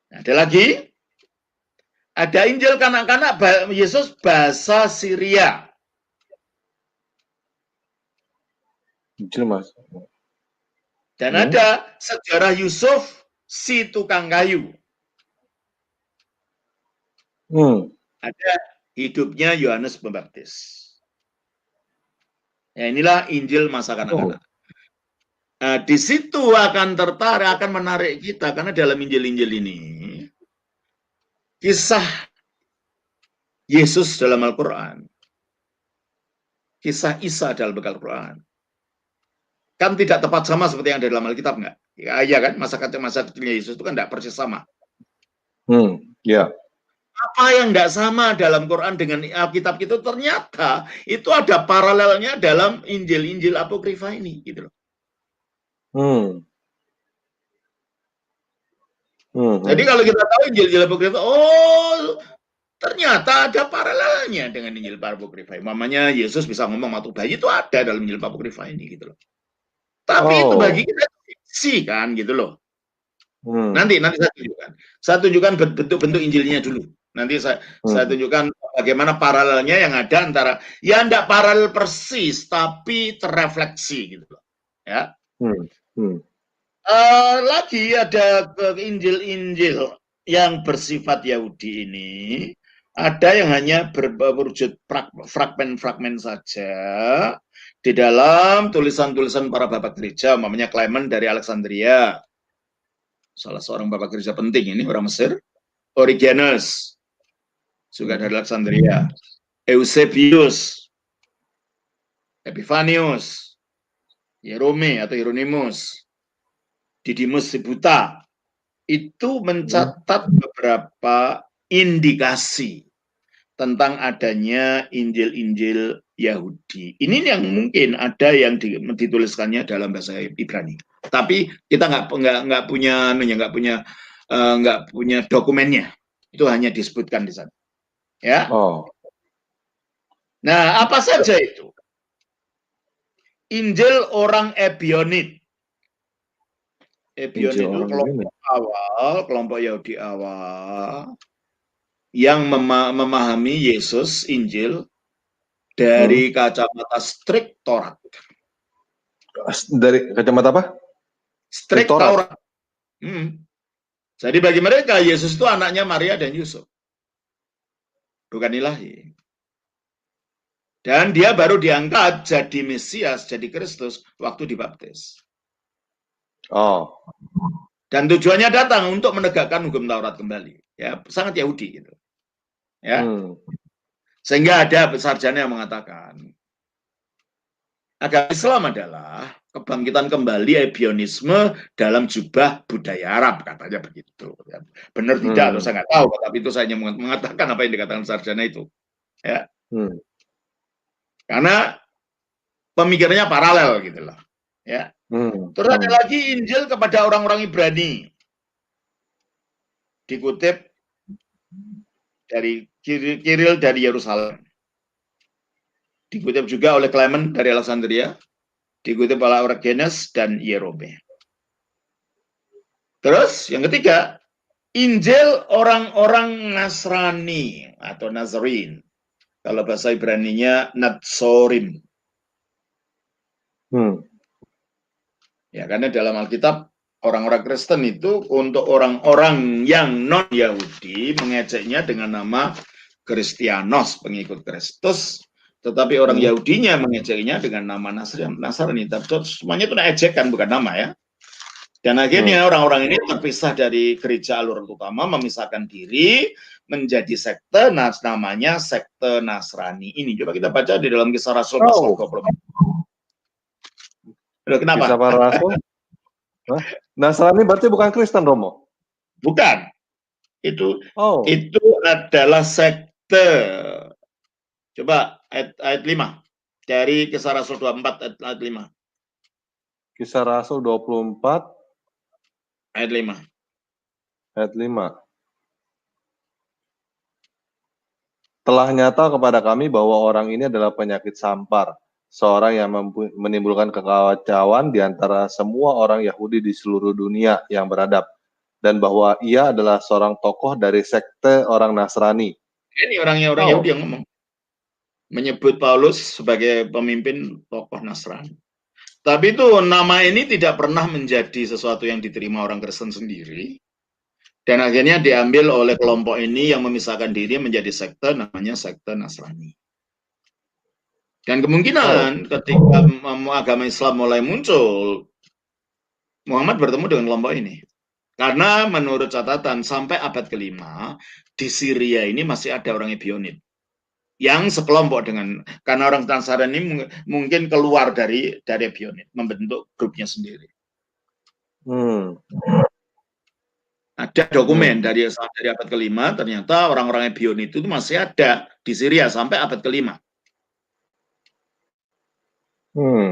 Ada lagi, ada Injil kanak-kanak Yesus bahasa Syria. Injil Mas. Dan ada sejarah Yusuf si tukang kayu. Ada hidupnya Yohanes Pembaptis. Ya, inilah Injil masa kanak-kanak. Nah, di situ akan menarik kita karena dalam Injil-Injil ini kisah Yesus dalam Al-Quran, kisah Isa dalam Al-Quran, kan tidak tepat sama seperti yang ada dalam Alkitab, enggak? Ya kan, masa kecilnya Yesus itu kan tidak persis sama. Ya. Apa yang tidak sama dalam Quran dengan Alkitab itu ternyata itu ada paralelnya dalam Injil-Injil Apokrifa ini, gitu loh. Jadi kalau kita tahu Injil Apokrifa, oh ternyata ada paralelnya dengan Injil Apokrifa. Mamanya Yesus bisa ngomong waktu bayi itu ada dalam Injil Apokrifa ini, gitu loh. Tapi itu bagi kita fiksi kan, gitu loh. Nanti saya tunjukkan bentuk-bentuk Injilnya dulu. Nanti saya tunjukkan bagaimana paralelnya yang ada antara, ya tidak paralel persis, tapi terrefleksi, gitu loh. Ya. Lagi ada Injil-Injil yang bersifat Yahudi ini, ada yang hanya berwujud fragmen-fragmen saja di dalam tulisan-tulisan para bapak gereja, namanya Clement dari Alexandria, salah seorang bapak gereja penting ini, orang Mesir. Origenes juga dari Alexandria, Eusebius, Epiphanius, Yerome atau Hieronymus, Didymus Sibuta, itu mencatat beberapa indikasi tentang adanya Injil-Injil Yahudi. Ini yang mungkin ada yang dituliskannya dalam bahasa Ibrani. Tapi kita nggak punya dokumennya. Itu hanya disebutkan di sana. Ya. Nah, apa saja itu? Injil orang Ebionit. Ebionit itu kelompok Yahudi awal yang memahami Yesus, Injil, dari kacamata strict Taurat. Dari kacamata apa? Strict Taurat. Jadi bagi mereka, Yesus itu anaknya Maria dan Yusuf. Bukan ilahi. Dan dia baru diangkat jadi Mesias, jadi Kristus, waktu dibaptis. Dan tujuannya datang untuk menegakkan hukum Taurat kembali. Ya, sangat Yahudi gitu. Ya. Sehingga ada sarjana yang mengatakan agama Islam adalah kebangkitan kembali Ebionisme dalam jubah budaya Arab, katanya begitu. Ya. Benar tidak, atau saya nggak tahu, tapi itu saya hanya mengatakan apa yang dikatakan sarjana itu. Ya. Karena pemikirannya paralel gitu loh. Ya. Terus ada lagi Injil kepada orang-orang Ibrani. Dikutip dari Kiril dari Yerusalem. Dikutip juga oleh Clement dari Alexandria. Dikutip oleh Origenes dan Yerome. Terus yang ketiga, Injil orang-orang Nasrani atau Nazarin. Kalau bahasa Ibraninya Natsorim. Ya, karena dalam Alkitab orang-orang Kristen itu untuk orang-orang yang non-Yahudi mengejeknya dengan nama Kristianos, pengikut Kristus, tetapi orang Yahudinya mengejeknya dengan nama Nasrani. Tapi semuanya itu ejekan, bukan nama ya. Dan akhirnya orang-orang ini terpisah dari gereja alur utama, memisahkan diri menjadi sekte, namanya sekte Nasrani ini. Coba kita baca di dalam Kisah Rasul pasal 24. Kenapa? Kisah para Rasul? Nasrani berarti bukan Kristen, Romo? Bukan. Itu adalah sekte. Coba ayat 5 dari Kisah Rasul 24 ayat 5. Kisah Rasul 24 ayat 5. Ayat 5. Telah nyata kepada kami bahwa orang ini adalah penyakit sampar, seorang yang menimbulkan kekacauan di antara semua orang Yahudi di seluruh dunia yang beradab, dan bahwa ia adalah seorang tokoh dari sekte orang Nasrani. Ini orang Yahudi yang ngomong, menyebut Paulus sebagai pemimpin tokoh Nasrani. Tapi itu nama ini tidak pernah menjadi sesuatu yang diterima orang Kristen sendiri. Dan akhirnya diambil oleh kelompok ini yang memisahkan diri menjadi sekte, namanya sekte Nasrani. Dan kemungkinan ketika agama Islam mulai muncul, Muhammad bertemu dengan kelompok ini. Karena menurut catatan sampai abad ke-5, di Syria ini masih ada orang Ebionit yang sekelompok dengan, karena orang Nasrani ini mungkin keluar dari Ebionit, membentuk grupnya sendiri. Ada dokumen dari abad ke-5, ternyata orang-orang Ebionit itu masih ada di Syria sampai abad ke-5.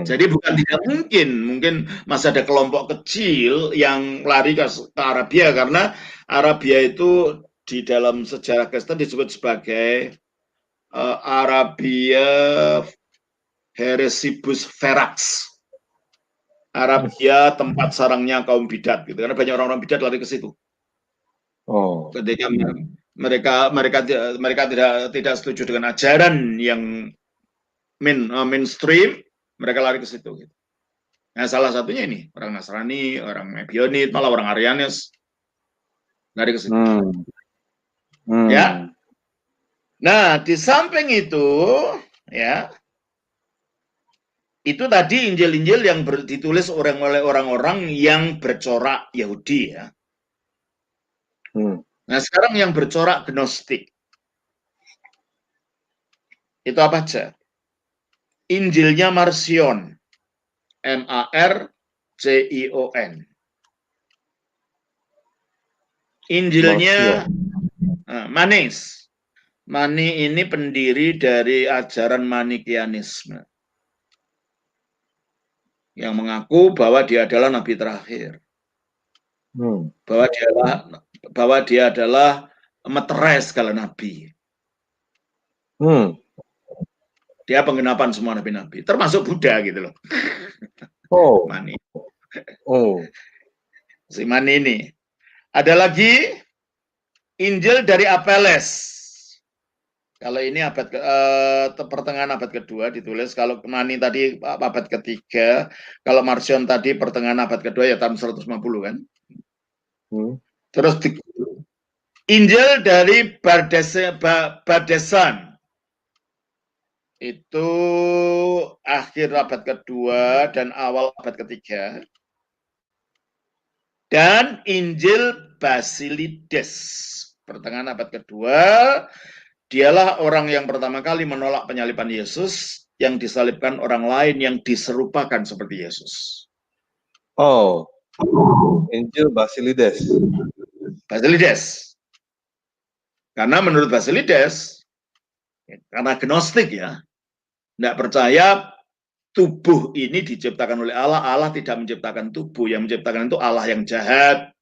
Jadi bukan tidak mungkin masih ada kelompok kecil yang lari ke Arabia, karena Arabia itu di dalam sejarah Kristen disebut sebagai Arabia Heresibus Verax. Arabia tempat sarangnya kaum bidat, gitu. Karena banyak orang-orang bidat lari ke situ. Ketika mereka tidak setuju dengan ajaran yang mainstream, mereka lari ke situ. Gitu. Nah, salah satunya ini orang Nasrani, orang Ebionit, malah orang Arianes lari ke situ. Ya. Nah, di samping itu, ya, itu tadi Injil-Injil yang ditulis oleh orang-orang yang bercorak Yahudi, ya. Nah, sekarang yang bercorak Gnostik. Itu apa aja? Injilnya Marcion. M-A-R-C-I-O-N. Injilnya Manis. Mani ini pendiri dari ajaran Manikianisme, yang mengaku bahwa dia adalah nabi terakhir, bahwa dia adalah meterai segala nabi. Dia penggenapan semua nabi-nabi, termasuk Buddha gitu loh. Mani. Si Mani ini. Ada lagi Injil dari Apeles. Kalau ini pertengahan abad kedua ditulis, kalau Mani tadi abad ketiga, kalau Marcion tadi pertengahan abad kedua ya tahun 150 kan. Terus Injil dari Bardesan. Itu akhir abad kedua dan awal abad ketiga. Dan Injil Basilides, pertengahan abad kedua, dialah orang yang pertama kali menolak penyaliban Yesus, yang disalibkan orang lain yang diserupakan seperti Yesus. Injil Basilides. Basilides. Karena menurut Basilides, karena Gnostik ya, tidak percaya tubuh ini diciptakan oleh Allah. Allah tidak menciptakan tubuh, yang menciptakan itu Allah yang jahat.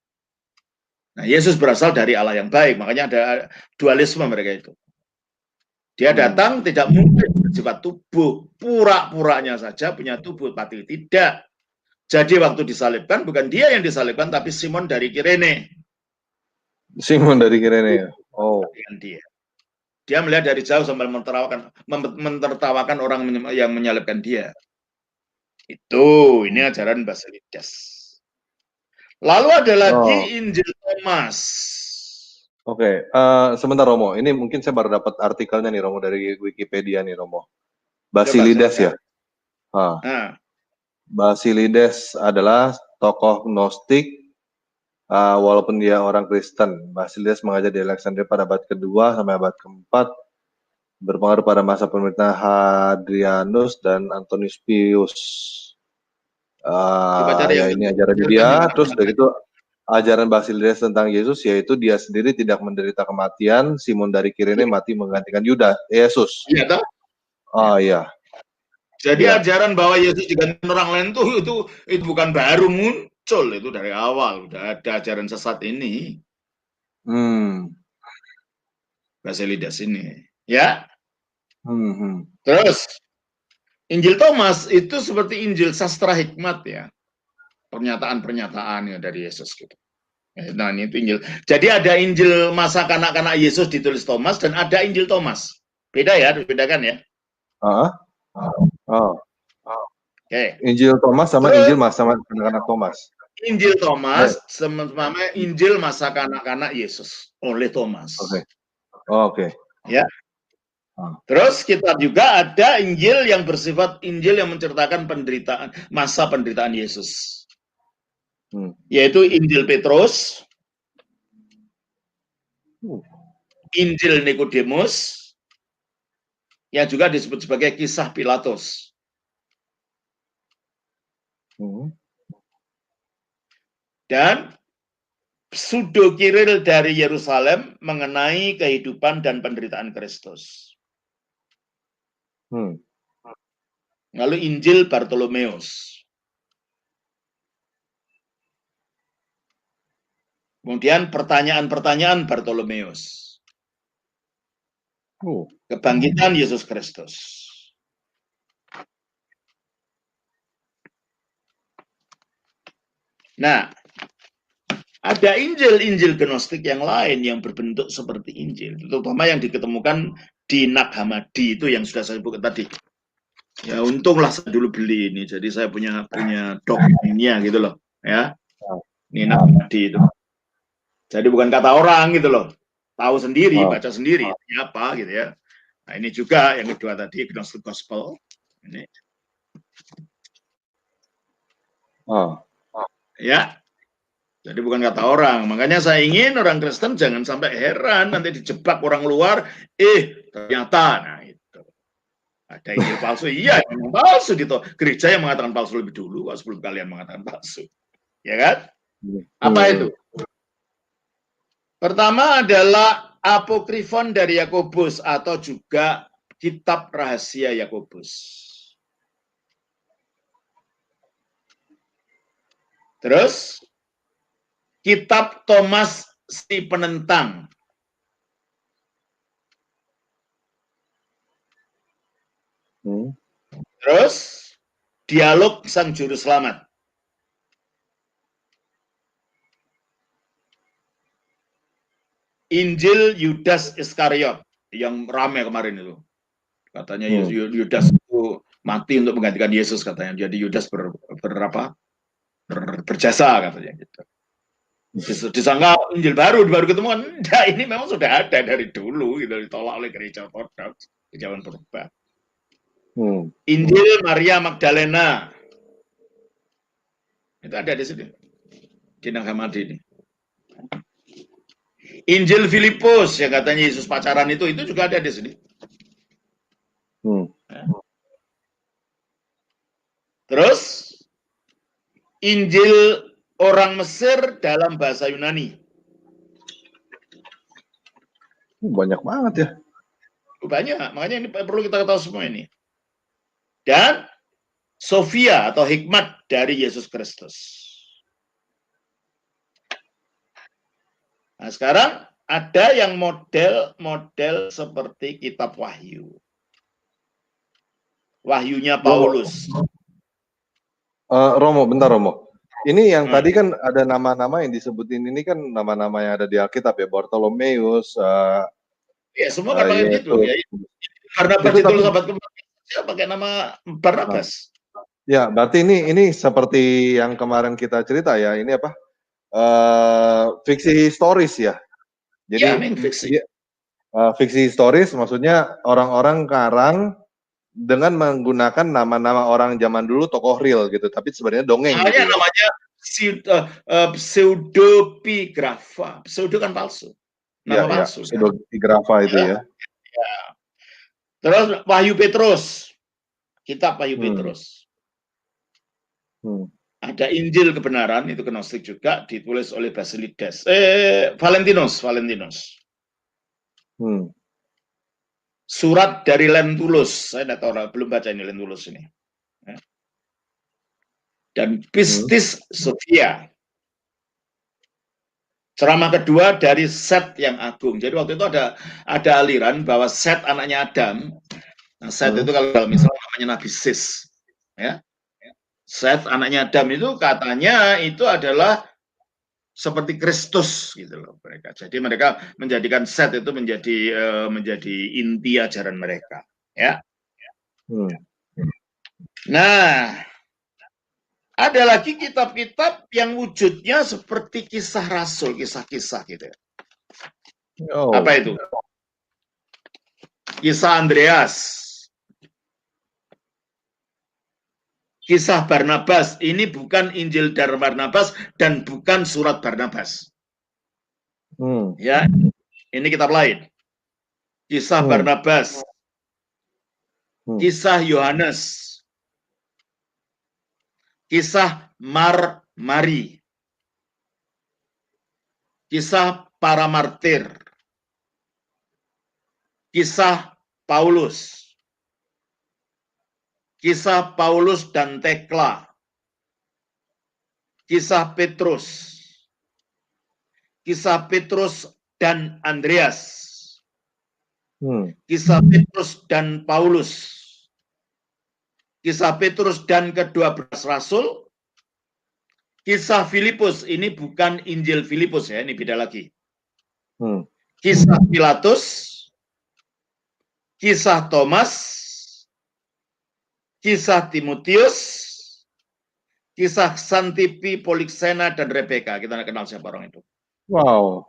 Nah, Yesus berasal dari Allah yang baik, makanya ada dualisme mereka itu. Dia datang tidak mungkin bersifat tubuh, pura-puranya saja punya tubuh, tapi tidak. Jadi waktu disalibkan, bukan dia yang disalibkan, tapi Simon dari Kirene. Simon dari Kirene. Dia melihat dari jauh sambil mentertawakan orang yang menyalibkan dia. Ini ajaran Basilides. Lalu ada lagi Oh, Injil Thomas. oke. Sebentar Romo, ini mungkin saya baru dapat artikelnya nih Romo dari Wikipedia nih Romo. Coba Basilides ya. silakan. Nah, Basilides adalah tokoh Gnostik, walaupun dia orang Kristen. Basilides mengajar di Alexandria pada abad kedua sampai abad keempat, berpengaruh pada masa pemerintahan Hadrianus dan Antonius Pius. coba cari Ya yang ini itu. ajaran Carikan yang dia, itu. terus udah gitu ajaran Basilides tentang Yesus yaitu dia sendiri tidak menderita kematian, Simon dari Kirene mati menggantikan Yudas, Yesus. Iya, toh? Oh iya, Jadi iya. ajaran bahwa Yesus diganti orang lain itu bukan baru muncul, itu dari awal udah ada ajaran sesat ini, Hmm. Basilides ini. Ya, Hmm. Hmm. terus Injil Thomas itu seperti Injil sastra hikmat ya, pernyataan-pernyataan dari Yesus gitu. Nah, ini itu Injil. Jadi ada Injil masa kanak-kanak Yesus ditulis Thomas dan ada Injil Thomas. Beda ya, bedakan ya. Ah, oh. Oke. Injil Thomas sama Terus Injil sama anak-anak Thomas. Injil Eh, Thomas sama Injil masa kanak-kanak Yesus oleh Thomas. oke. Oh, oke. Ya. Terus kita juga ada Injil yang bersifat Injil yang menceritakan penderitaan, masa penderitaan Yesus. Yaitu Injil Petrus, Injil Nikodemus, yang juga disebut sebagai kisah Pilatus. Dan Pseudo Kiril dari Yerusalem mengenai kehidupan dan penderitaan Kristus. Lalu Injil Bartolomeus. Kemudian pertanyaan-pertanyaan Bartolomeus. Kebangkitan Yesus Kristus. Nah, ada Injil-Injil Gnostik yang lain yang berbentuk seperti Injil, terutama yang diketemukan di Nag Hammadi itu yang sudah saya sebutkan tadi. Ya untunglah saya dulu beli ini, jadi saya punya dokumennya gitu loh, ya. Ini Nag Hammadi itu. Jadi bukan kata orang gitu loh, tahu sendiri, baca sendiri, ini apa gitu ya. Nah ini juga yang kedua tadi Gnostic Gospel. Ini. Ya. Jadi bukan kata orang. Makanya saya ingin orang Kristen jangan sampai heran nanti dijebak orang luar. Ternyata, nah itu ada Injil palsu. Iya, memang palsu gitu. Gereja yang mengatakan palsu lebih dulu, sebelum kalian mengatakan palsu. Ya kan? Apa itu? Pertama adalah Apokrifon dari Yakobus atau juga Kitab Rahasia Yakobus. Terus Kitab Thomas si Penentang. Terus Dialog Sang Juru Selamat. Injil Yudas Iskariot yang ramai kemarin itu. Katanya Yudas itu mati untuk menggantikan Yesus katanya. Jadi Yudas berjasa katanya gitu. Disangka Injil baru ketemuan. Nah, ini memang sudah ada dari dulu gitu, ditolak oleh gereja Ortodoks di zaman purba. Injil Maria Magdalena itu ada di sini di Nag Hammadi ini. Injil Filipus yang katanya Yesus pacaran itu juga ada di sini. Terus Injil orang Mesir dalam bahasa Yunani. Banyak banget ya. Banyak, makanya ini perlu kita tahu semua ini. Dan Sofia atau hikmat dari Yesus Kristus. Nah, sekarang ada yang model seperti kitab Wahyu. Wahyunya Paulus. Romo, bentar Romo. Ini yang tadi kan ada nama-nama yang disebutin ini kan nama-nama yang ada di Alkitab ya, Bartolomeus. Ya semua kan pakai begitu. Ya, karena ditulis abad ke-14 pakai nama Barnabas. Ya, berarti ini seperti yang kemarin kita cerita ya. Ini apa? fiksi historis ya. Ya, Jadi fiksi. fiksi historis maksudnya orang-orang karang dengan menggunakan nama-nama orang zaman dulu, tokoh real gitu, tapi sebenarnya dongeng gitu ya. Namanya pseudepigrafa. Pseudo kan palsu. Nama palsu. Pseudepigrafa itu ya. Ya. Terus Wahyu Petrus. Kitab Wahyu Petrus. Ada Injil Kebenaran, itu Gnostik juga, ditulis oleh Basilides. Valentinus. Surat dari Lentulus. Saya tidak tahu, belum baca ini Lentulus ini. Dan Pistis Sophia. Ceramah kedua dari Set yang agung. Jadi waktu itu ada aliran bahwa Set anaknya Adam. Nah, Set itu kalau misalnya namanya Nabi Sis, ya. Set anaknya Adam itu katanya itu adalah seperti Kristus gitu loh mereka. Jadi mereka menjadikan Set itu menjadi inti ajaran mereka, ya. Nah, ada lagi kitab-kitab yang wujudnya seperti kisah Rasul, kisah-kisah gitu ya. Apa itu? Kisah Andreas, kisah Barnabas. Ini bukan Injil dari Barnabas dan bukan surat Barnabas. Ya, ini kitab lain. Kisah Barnabas, kisah Yohanes, kisah Mari, kisah para martir, kisah Paulus, kisah Paulus dan Tekla, kisah Petrus, kisah Petrus dan Andreas, kisah Petrus dan Paulus, kisah Petrus dan ke-12 Rasul, kisah Filipus. Ini bukan Injil Filipus ya, ini beda lagi. Kisah Pilatus, kisah Thomas, kisah Timotius, kisah Santipi, Polixena, dan Rebeka. Kita tidak kenal siapa orang itu. Wow.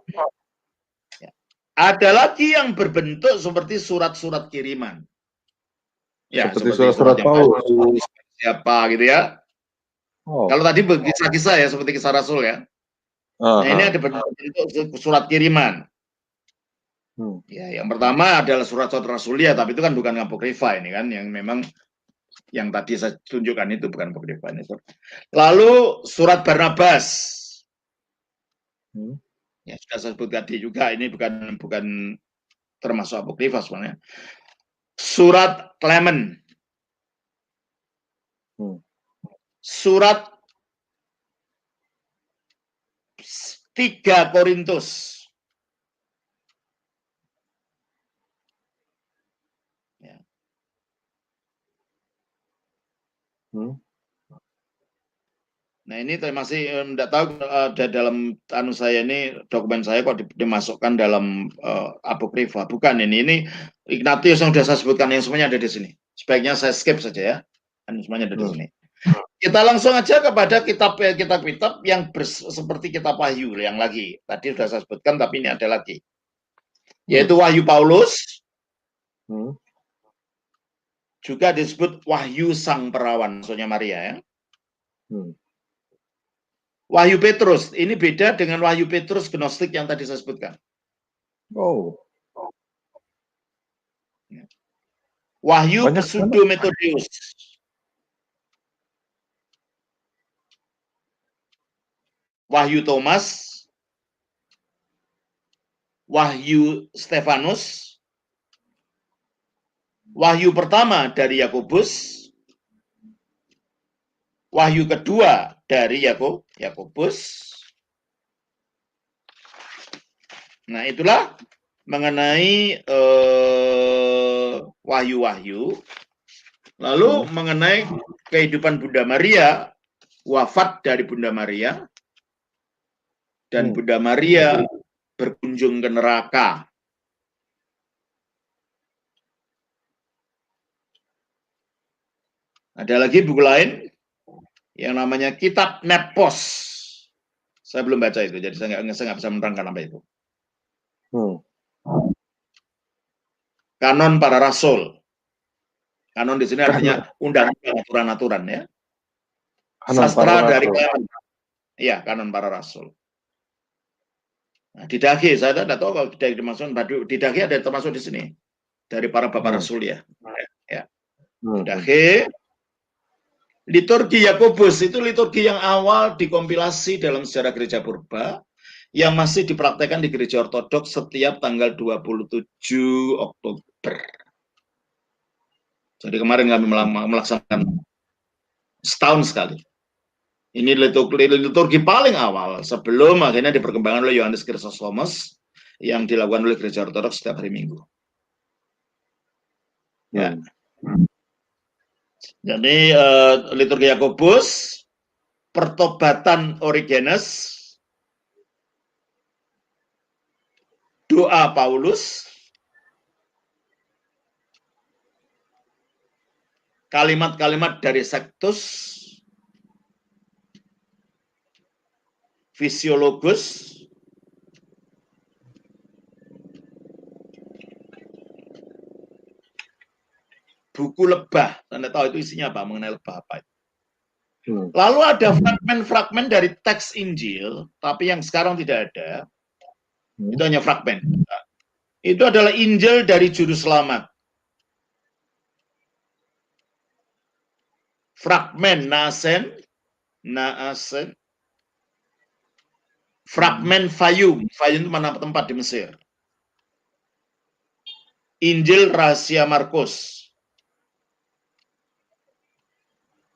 Ada lagi yang berbentuk seperti surat-surat kiriman. Ya, seperti surat-surat Paulus. Siapa gitu ya. Kalau tadi kisah-kisah ya, seperti kisah Rasul ya. Nah, ini ada bentuk surat kiriman. Ya, yang pertama adalah surat-surat Rasulia, tapi itu kan bukan apokrifa ini kan, yang memang yang tadi saya tunjukkan itu bukan apokrifa ini. Lalu surat Barnabas. Ya, sudah saya sebut tadi juga, ini bukan termasuk apokrifa sebenarnya. Surat Clement. Surat 3 Korintus. Ya. Nah, ini masih tidak tahu ada dalam saya ini, dokumen saya kok dimasukkan dalam apokrifa. Bukan ini Ignatius yang sudah saya sebutkan, yang semuanya ada di sini. Sebaiknya saya skip saja ya. Kan semuanya ada di sini. Kita langsung aja kepada kitab-kitab yang seperti kitab Wahyu yang lagi. Tadi sudah saya sebutkan, tapi ini ada lagi. Yaitu Wahyu Paulus. Juga disebut Wahyu Sang Perawan, maksudnya Maria ya. Wahyu Petrus, ini beda dengan Wahyu Petrus Gnostik yang tadi saya sebutkan. Wahyu Pseudo-Methodius. Wahyu Thomas, Wahyu Stefanus, Wahyu pertama dari Yakobus, Wahyu kedua dari Yakobus. Nah, itulah mengenai wahyu-wahyu. Lalu mengenai kehidupan Bunda Maria, wafat dari Bunda Maria, dan Bunda Maria berkunjung ke neraka. Ada lagi buku lain yang namanya Kitab Nepos. Saya belum baca itu, jadi saya nggak bisa menerangkan apa itu. Kanon para rasul. Kanon di sini artinya undang-undang, aturan-aturan ya. Kanon para Sastra dari rasul. kanon. Iya, kanon para rasul. Nah, Didache, saya tidak tahu kalau Didache dimaksud, Didache ada termasuk di sini dari para bapak rasul ya. Ya. Didache. Liturgi Yakobus itu liturgi yang awal dikompilasi dalam sejarah gereja purba yang masih dipraktekkan di gereja ortodoks setiap tanggal 27 Oktober. Jadi kemarin kami melaksanakan setahun sekali. Ini liturgi paling awal sebelum akhirnya diperkembangkan oleh Yohanes Chrysostomus yang dilakukan oleh gereja ortodoks setiap hari Minggu. Ya. Jadi liturgi Yakobus, pertobatan Origenes, doa Paulus, kalimat-kalimat dari Sextus, Fisiologus, buku lebah. Anda tahu itu isinya apa? Mengenai lebah apa itu? Lalu ada fragmen-fragmen dari teks Injil, tapi yang sekarang tidak ada. Itu hanya fragmen. Itu adalah Injil dari Juru Selamat. Fragmen Naasen, fragmen Fayum itu mana tempat di Mesir. Injil Rahasia Markus,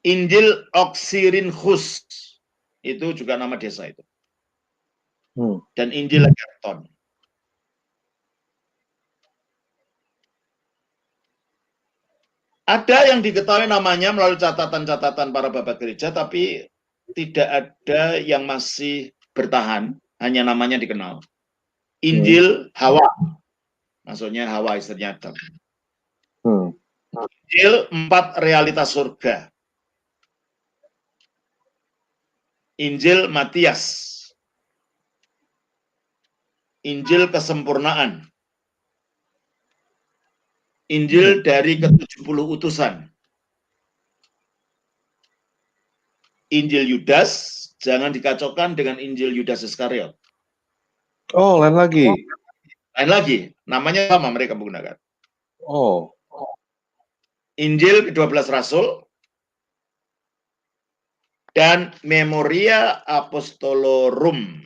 Injil Oxyrhynchus, itu juga nama desa itu. Dan Injil Agathon. Ada yang diketahui namanya melalui catatan-catatan para bapak gereja, tapi tidak ada yang masih bertahan, hanya namanya dikenal. Injil Hawa, maksudnya Hawa istrinya Adam. Injil 4 realitas surga. Injil Matias. Injil kesempurnaan. Injil dari ke-70 utusan. Injil Yudas, jangan dikacaukan dengan Injil Yudas Iskariot. Oh, lain lagi. Lain lagi, namanya sama mereka menggunakan. Oh. Injil ke-12 Rasul dan Memoria Apostolorum.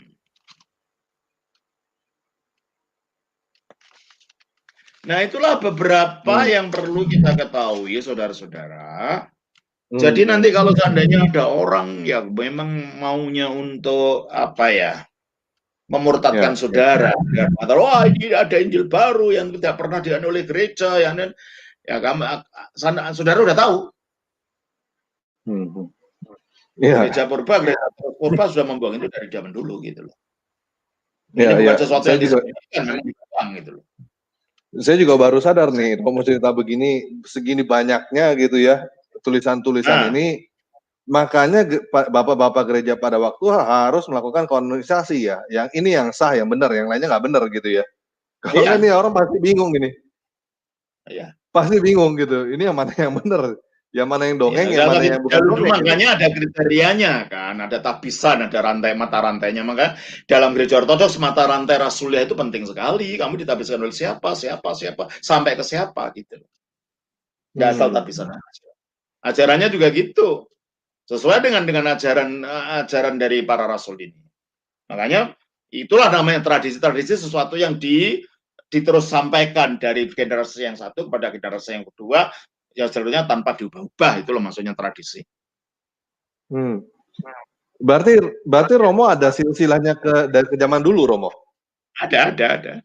Nah, itulah beberapa yang perlu kita ketahui, saudara-saudara. Jadi nanti kalau seandainya ada orang yang memang maunya untuk apa ya, memurtadkan saudara, atau wah ini ada Injil baru yang tidak pernah dianu oleh gereja, ya kamu, saudara udah tahu. Gereja purba sudah membuang itu dari zaman dulu gitu loh. Ini bukan sesuatu yang disebutkan, gitu loh. Saya juga baru sadar nih, Romo cerita begini, segini banyaknya gitu ya, tulisan-tulisan ini, makanya bapak-bapak gereja pada waktu harus melakukan kanonisasi ya, yang ini yang sah, yang benar, yang lainnya nggak benar gitu ya. Kalau nggak nih orang pasti bingung ini. Iya. Pasti bingung gitu, ini yang mana yang benar, yang mana yang dongeng, yang mana yang bukan dongeng. Makanya ada kriterianya kan, ada tabisan, ada rantai mata rantainya. Maka dalam gereja ortodoks mata rantai rasulia itu penting sekali. Kamu ditabiskan oleh siapa, sampai ke siapa gitu. Nggak asal tabisan. Ajarannya juga gitu, sesuai dengan ajaran dari para rasul ini. Makanya itulah namanya tradisi sesuatu yang diterus sampaikan dari generasi yang satu kepada generasi yang kedua, ya seluruhnya tanpa diubah-ubah. Itu loh maksudnya tradisi. Berarti Romo ada silsilahnya dari zaman dulu, Romo? Ada.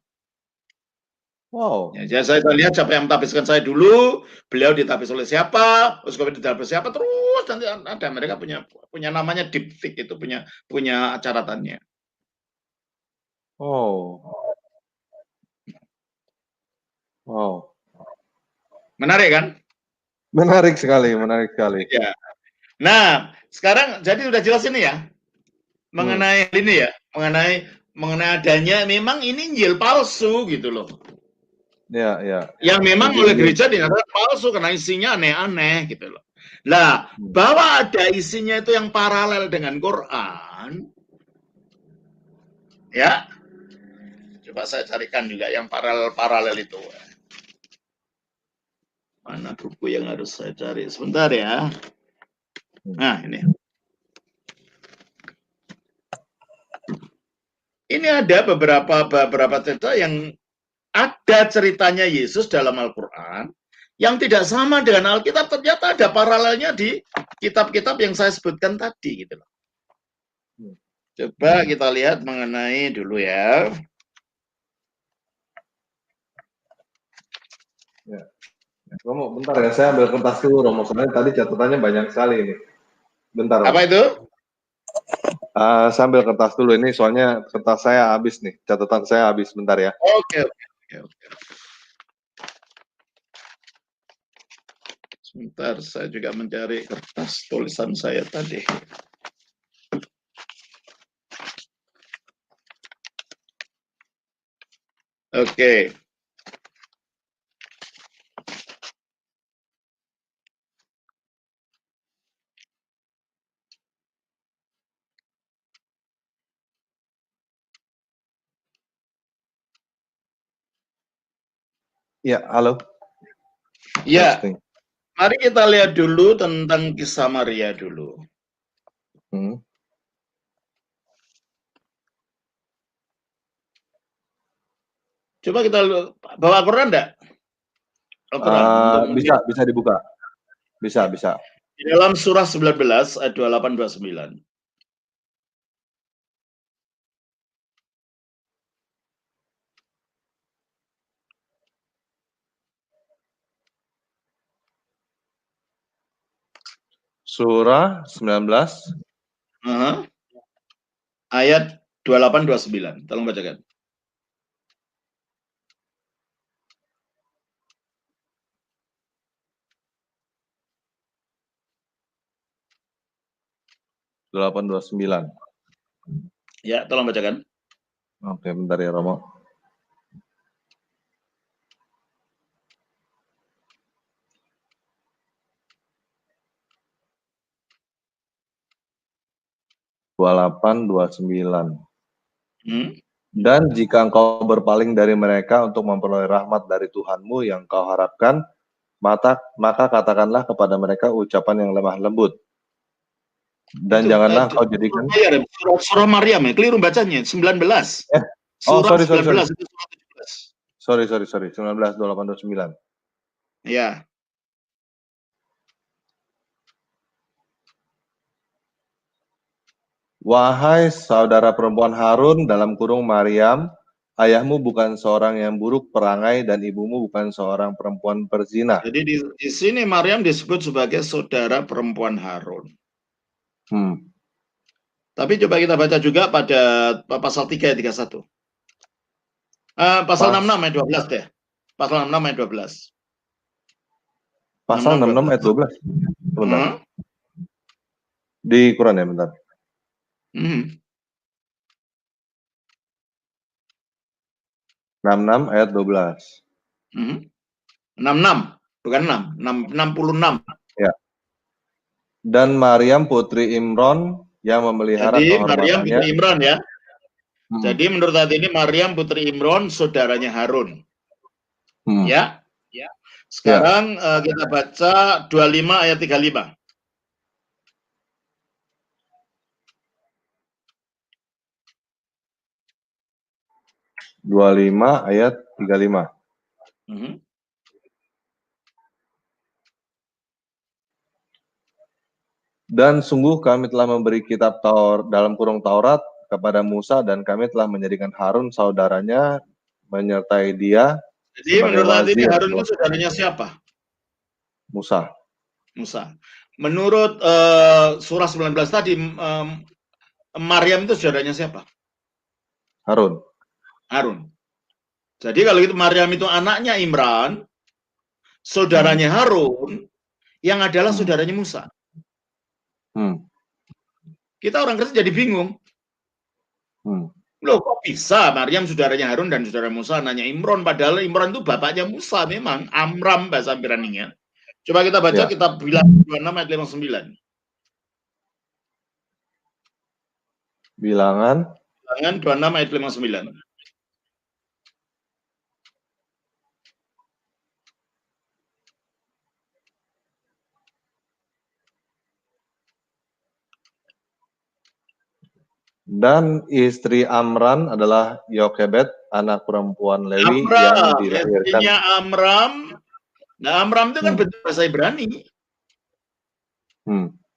Wow. Ya, saya lihat siapa yang mentabiskan saya dulu, beliau ditabis oleh siapa, terus kemudian ditabis siapa, terus nanti ada mereka punya namanya diptik, itu punya catatannya. Wow. Menarik kan? Menarik sekali. Ya. Nah, sekarang jadi udah jelas ini ya. mengenai ini ya, mengenai adanya memang ini Injil palsu gitu loh. Ya, ya. Yang memang oleh gereja dinyatakan palsu karena isinya aneh-aneh gitu loh. Nah, bahwa ada isinya itu yang paralel dengan Quran, ya. Coba saya carikan juga yang paralel itu. Mana buku yang harus saya cari? Sebentar ya. Nah, ini. Ini ada beberapa cerita yang ada ceritanya Yesus dalam Al-Quran yang tidak sama dengan Alkitab, ternyata ada paralelnya di kitab-kitab yang saya sebutkan tadi gitu loh. Coba kita lihat mengenai dulu ya. Romo, bentar ya, saya ambil kertas dulu, Romo. Soalnya tadi catatannya banyak sekali ini. Bentar, Romo. Apa itu? Saya ambil kertas dulu ini, soalnya kertas saya habis nih. Catatan saya habis, bentar ya. Oke. Sebentar, saya juga mencari kertas tulisan saya tadi. Oke. Ya, halo. Ya, mari kita lihat dulu tentang kisah Maria dulu. Coba kita bawa Al-Quran enggak? Bisa dibuka. Bisa. Di dalam surah 19 ayat 28-29. Surah 19 ayat 28-29. Tolong bacakan. Ya, tolong bacakan. Oke, bentar ya, Romo. Dan jika engkau berpaling dari mereka untuk memperoleh rahmat dari Tuhanmu yang kau harapkan, maka katakanlah kepada mereka ucapan yang lemah lembut. Dan janganlah kau jadikan surah Maryam ya, keliru bacanya 19. Surah 19 itu surah 17. Sorry. 19:28-29. Ya. Wahai saudara perempuan Harun dalam kurung Maryam, ayahmu bukan seorang yang buruk perangai dan ibumu bukan seorang perempuan berzina. Jadi di sini Maryam disebut sebagai saudara perempuan Harun. Tapi coba kita baca juga pada pasal 3 ayat 31. Pasal 66 ayat 12 deh. Pasal 66 ayat 12. Pasal 66 ayat 12. Sebentar. Di Quran ya, bentar. 66 ayat 12. 66, bukan 6, 66. Ya. Dan Maryam putri Imron yang memelihara kehormatannya. Maryam putri Imron ya. Jadi menurut hati ini Maryam putri Imron saudaranya Harun. Ya. Sekarang kita baca 25 ayat 35. 25 ayat 35. Dan sungguh kami telah memberi kitab dalam kurung Taurat kepada Musa dan kami telah menjadikan Harun saudaranya menyertai dia. Jadi menurut ini Harun itu saudaranya siapa? Musa. Menurut surah 19 tadi Maryam itu saudaranya siapa? Harun. Jadi kalau itu Maryam itu anaknya Imran, saudaranya Harun yang adalah saudaranya Musa. Kita orang Kristen jadi bingung. Loh, kok bisa Maryam saudaranya Harun dan saudara Musa nanya Imron, padahal Imron itu bapaknya Musa memang, Amram bahasa Ibrani-nya. Coba kita baca kitab Bilangan 26 ayat 59. Bilangan 26 ayat 59. Dan istri Amran adalah Yokebed, anak perempuan Lewi Amram, yang dilahirkan. istrinya Amram. Nah, Amram itu kan bentuk bahasa Ibrani.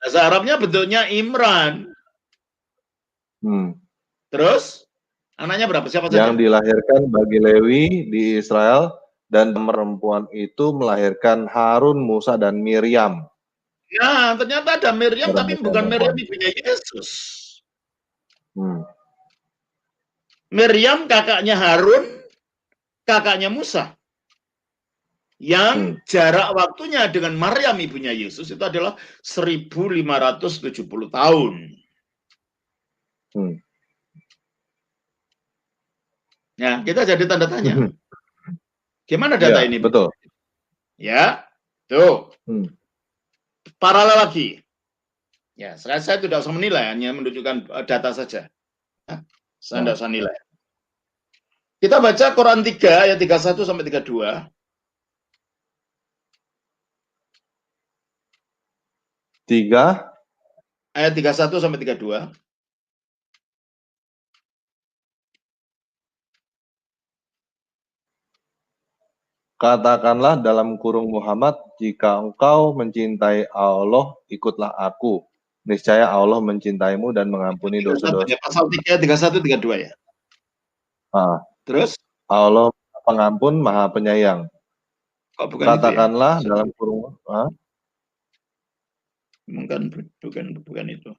Bahasa Arabnya bentuknya Imran. Terus anaknya berapa? Siapa saja? Yang dilahirkan bagi Lewi di Israel, dan perempuan itu melahirkan Harun, Musa, dan Miriam. Nah, ternyata ada Miriam, tapi bukan Miriam ibunya Yesus. Miriam kakaknya Harun, kakaknya Musa. Yang jarak waktunya dengan Maryam ibunya Yesus itu adalah 1570 tahun. Nah, kita jadi tanda tanya. Gimana data ini? Betul. Ya, tuh. Paralel lagi. Ya, saya tidak usah menilai, hanya menunjukkan data saja. Saya tidak usah nilai. Kita baca Quran 3 ayat 31 sampai 32. 3 ayat 31 sampai 32. Katakanlah dalam kurung Muhammad, jika engkau mencintai Allah, ikutlah aku. Niscaya Allah mencintaimu dan mengampuni dosa-dosa. Pasal 3, 31, 32 ya. Terus? Allah pengampun, maha penyayang. Katakanlah itu ya? Dalam kurung. Bukan itu.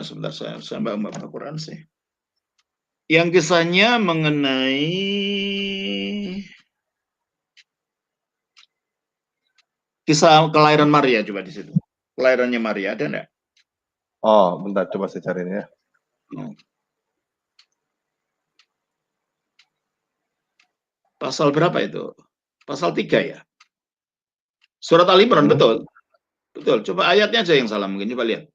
Sebentar, saya baca Al-Quran sih. Yang kisahnya mengenai kisah kelahiran Maria, coba di situ. Kelahirannya Maria ada enggak? Oh, bentar, coba saya cari ya. Pasal berapa itu? Pasal 3 ya? Surat Al-Imran, betul. Betul, coba ayatnya aja yang salah mungkin, coba lihat.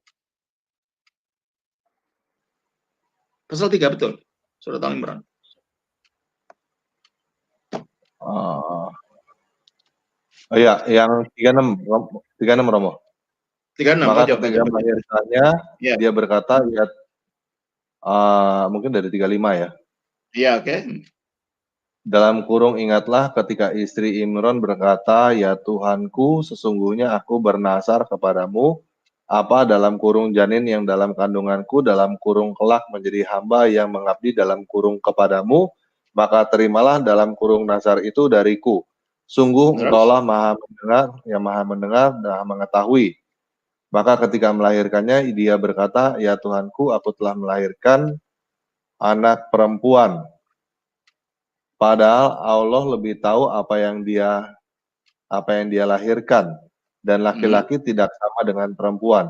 Pasal 3, betul. Surat Al-Imran. Oh iya, yang 36 Romo. 36. Maka ketika melahirkannya, dia berkata, lihat, mungkin dari 35 ya. Iya, oke. Dalam kurung, ingatlah ketika istri Imron berkata, ya Tuhanku, sesungguhnya aku bernasar kepadamu, apa dalam kurung janin yang dalam kandunganku, dalam kurung kelak menjadi hamba yang mengabdi dalam kurung kepadamu, maka terimalah dalam kurung nasar itu dariku. Sungguh engkaulah maha mendengar dan mengetahui. Maka ketika melahirkannya, dia berkata, ya Tuhanku, aku telah melahirkan anak perempuan. Padahal Allah lebih tahu apa yang dia lahirkan, dan laki-laki tidak sama dengan perempuan.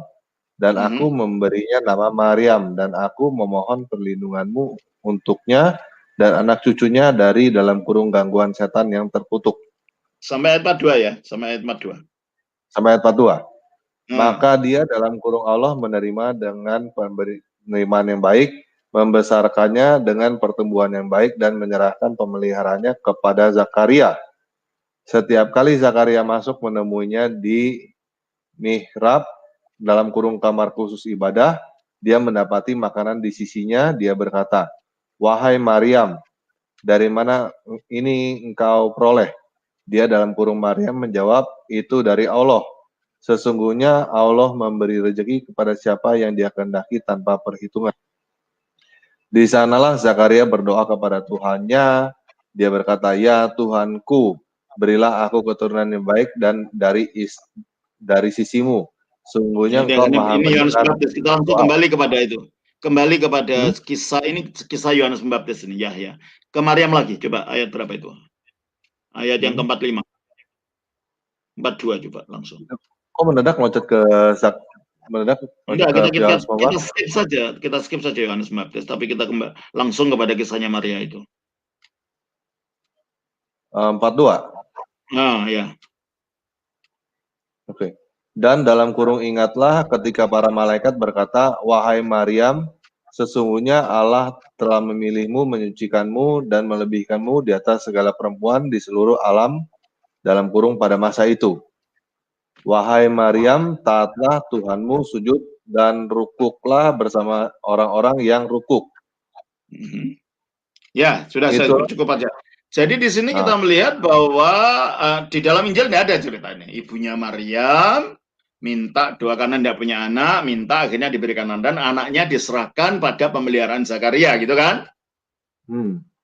Dan aku memberinya nama Maryam, dan aku memohon perlindunganmu untuknya dan anak cucunya dari dalam kurung gangguan setan yang terkutuk. Sampai ayat 42 ya, sampai ayat 42. Sampai ayat 42. Maka dia dalam kurung Allah menerima dengan penerimaan yang baik, membesarkannya dengan pertumbuhan yang baik, dan menyerahkan pemeliharaannya kepada Zakaria. Setiap kali Zakaria masuk menemuinya di mihrab, dalam kurung kamar khusus ibadah, dia mendapati makanan di sisinya. Dia berkata, wahai Maryam, dari mana ini engkau peroleh? Dia dalam kurung Maryam menjawab, itu dari Allah. Sesungguhnya Allah memberi rezeki kepada siapa yang dia kehendaki tanpa perhitungan. Di sanalah Zakaria berdoa kepada Tuhannya. Dia berkata, ya Tuhanku, berilah aku keturunan yang baik dan dari sisimu. Sungguhnya engkau maha mendengar. Kita langsung kembali kepada itu. Kembali kepada kisah ini, kisah Yohanes Pembaptis ini, ya. Ke Maryam lagi, coba ayat berapa itu? Ayat yang ke-45. 42 coba langsung. Kok mendadak loncat ke meledak Enggak, ke Yohanes Pembaptis? kita skip saja Yohanes Pembaptis, tapi kita langsung kepada kisahnya Maria itu. 42. Nah, ya. Oke. Dan dalam kurung ingatlah ketika para malaikat berkata, wahai Maryam, sesungguhnya Allah telah memilihmu, menyucikanmu, dan melebihkanmu di atas segala perempuan di seluruh alam, dalam kurung pada masa itu. Wahai Maryam, taatlah Tuhanmu, sujud, dan rukuklah bersama orang-orang yang rukuk. Ya, sudah Itu. cukup aja. Jadi di sini Nah, kita melihat bahwa di dalam Injil tidak ada ceritanya. Ibunya Maryam minta doa karena tidak punya anak, minta akhirnya diberikan anak, dan anaknya diserahkan pada pemeliharaan Zakaria, gitu kan?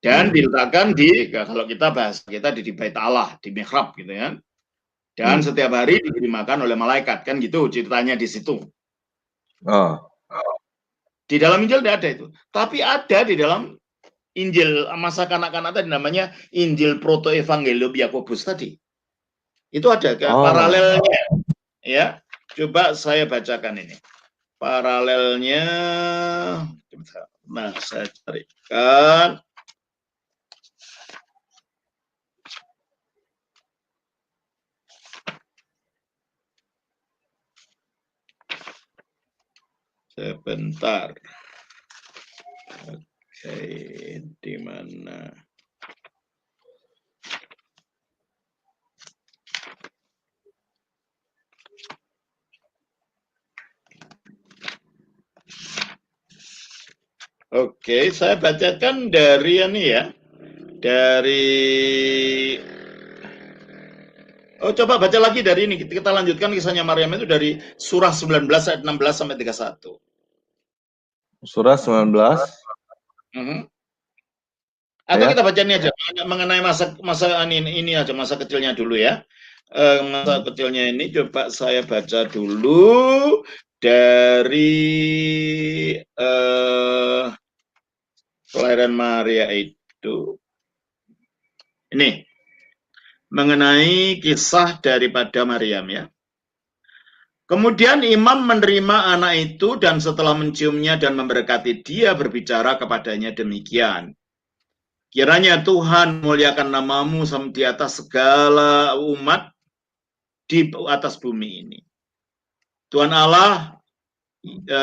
Dan diletakkan di, kalau kita bahas kita di Bait Allah, di mihrab, gitu ya. Dan setiap hari diberi makan oleh malaikat, kan gitu ceritanya di situ. Di dalam Injil tidak ada itu, tapi ada di dalam Injil masa kanak-kanak tadi, namanya Injil Proto Evangelium Yakobus tadi. Itu ada paralelnya. Ya, coba saya bacakan ini. Paralelnya, nah saya carikan. Sebentar. Oke, di mana? Oke, saya bacakan dari ini ya. Dari coba baca lagi dari ini. Kita lanjutkan kisahnya Maryam itu dari surah 19 ayat 16 sampai 31. Surah 19. Atau kita baca ini aja mengenai masa ini aja, masa kecilnya dulu ya. Masa kecilnya ini coba saya baca dulu dari kelahiran Maria itu. Ini mengenai kisah daripada Maryam ya. Kemudian imam menerima anak itu dan setelah menciumnya dan memberkati dia, berbicara kepadanya demikian. Kiranya Tuhan muliakan namamu di atas segala umat di atas bumi ini. Tuhan Allah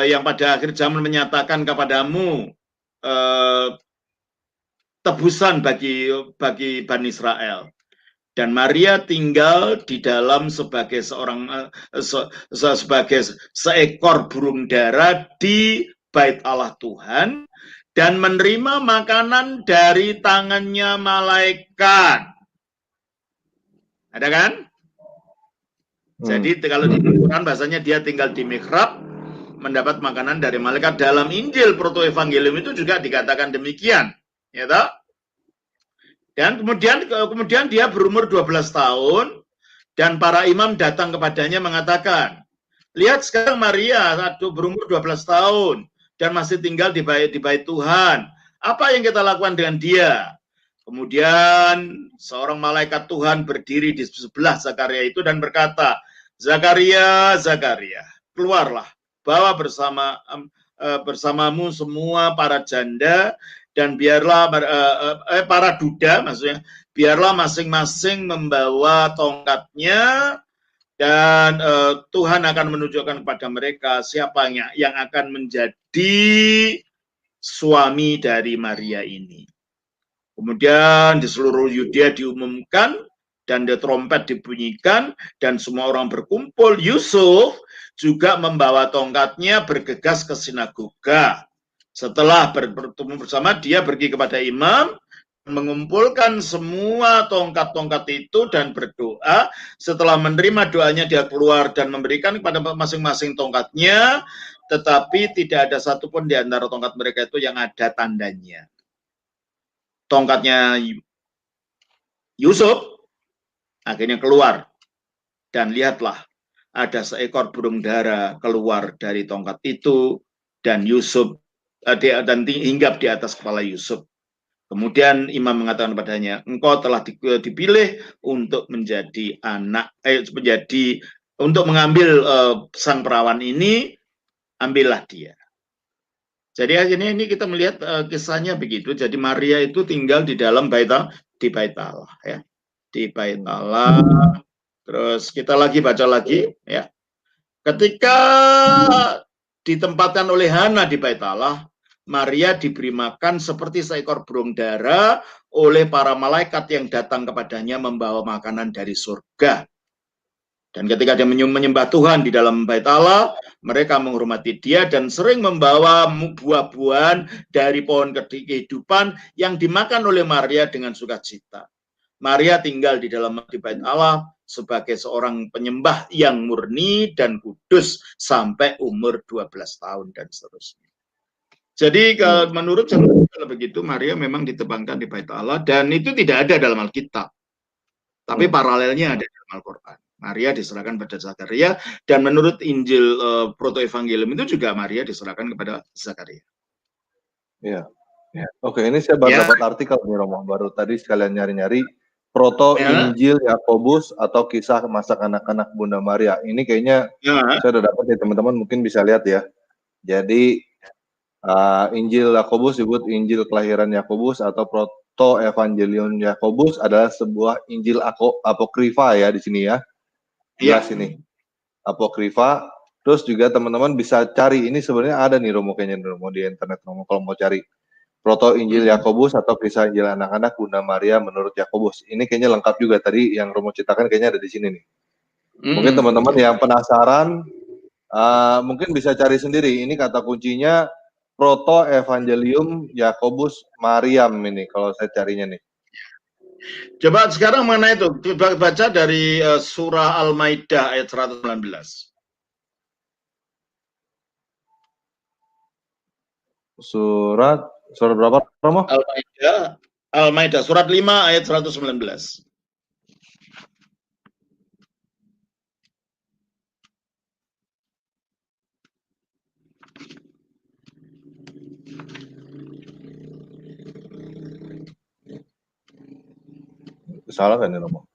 yang pada akhir zaman menyatakan kepadamu tebusan bagi Bani Israel. Dan Maria tinggal di dalam sebagai seekor burung dara di bait Allah Tuhan dan menerima makanan dari tangannya malaikat. Ada kan? Jadi kalau di Quran bahasanya dia tinggal di mihrab mendapat makanan dari malaikat. Dalam Injil Proto Evangelium itu juga dikatakan demikian, ya toh? Dan kemudian dia berumur 12 tahun dan para imam datang kepadanya mengatakan, lihat sekarang Maria berumur 12 tahun dan masih tinggal di bait Tuhan. Apa yang kita lakukan dengan dia? Kemudian seorang malaikat Tuhan berdiri di sebelah Zakaria itu dan berkata, Zakaria, Zakaria, keluarlah, bawa bersamamu semua para janda dan biarlah para duda, maksudnya biarlah masing-masing membawa tongkatnya dan Tuhan akan menunjukkan kepada mereka siapa yang akan menjadi suami dari Maria ini. Kemudian di seluruh Yudea diumumkan dan trompet dibunyikan dan semua orang berkumpul. Yusuf juga membawa tongkatnya bergegas ke sinagoga. Setelah bertemu bersama, dia pergi kepada imam, mengumpulkan semua tongkat-tongkat itu dan berdoa. Setelah menerima doanya, dia keluar dan memberikan kepada masing-masing tongkatnya, tetapi tidak ada satupun di antara tongkat mereka itu yang ada tandanya. Tongkatnya Yusuf akhirnya keluar dan lihatlah ada seekor burung dara keluar dari tongkat itu dan Yusuf dan hinggap di atas kepala Yusuf. Kemudian imam mengatakan padanya, engkau telah dipilih untuk menjadi menjadi untuk mengambil sang perawan ini, ambillah dia. Jadi akhirnya ini kita melihat kisahnya begitu. Jadi Maria itu tinggal di dalam bait Allah ya. Di bait Allah. Terus kita lagi baca lagi ya. Ketika ditempatkan oleh Hana di bait Allah, Maria diberi makan seperti seekor burung dara oleh para malaikat yang datang kepadanya membawa makanan dari surga. Dan ketika dia menyembah Tuhan di dalam bait Allah, mereka menghormati dia dan sering membawa buah-buahan dari pohon kehidupan yang dimakan oleh Maria dengan sukacita. Maria tinggal di dalam bait Allah sebagai seorang penyembah yang murni dan kudus sampai umur 12 tahun dan seterusnya. Jadi menurut saya kalau begitu Maria memang ditempatkan di bait Allah dan itu tidak ada dalam Alkitab. Tapi paralelnya ada dalam Al-Qur'an. Maria diserahkan pada Zakaria dan menurut Injil Protoevangelium itu juga Maria diserahkan kepada Zakaria. Iya. Ya. Oke, ini saya baru dapat artikel nih Romo, baru tadi sekalian nyari-nyari Proto Injil Yakobus atau kisah masa anak-anak Bunda Maria. Ini kayaknya saya udah dapat ya teman-teman, mungkin bisa lihat ya. Jadi Injil Yakobus disebut Injil kelahiran Yakobus atau Proto Evangelium Yakobus adalah sebuah Injil apokrifa ya di sini ya. Jelas ini apokrifa. Terus juga teman-teman bisa cari, ini sebenarnya ada nih Romo kayaknya Romo di internet Romo kalau mau cari Proto Injil Yakobus atau kisah Injil anak-anak Bunda Maria menurut Yakobus. Ini kayaknya lengkap juga tadi yang Romo ceritakan kayaknya ada di sini nih. Mungkin teman-teman yang penasaran mungkin bisa cari sendiri. Ini kata kuncinya Proto Evangelium Yakobus Mariam ini kalau saya carinya nih. Coba sekarang mana itu? Baca dari surah Al-Maidah ayat 119. Surat berapa, Romo? Al-Maidah surat 5 ayat 119. Salah kan nih Romo?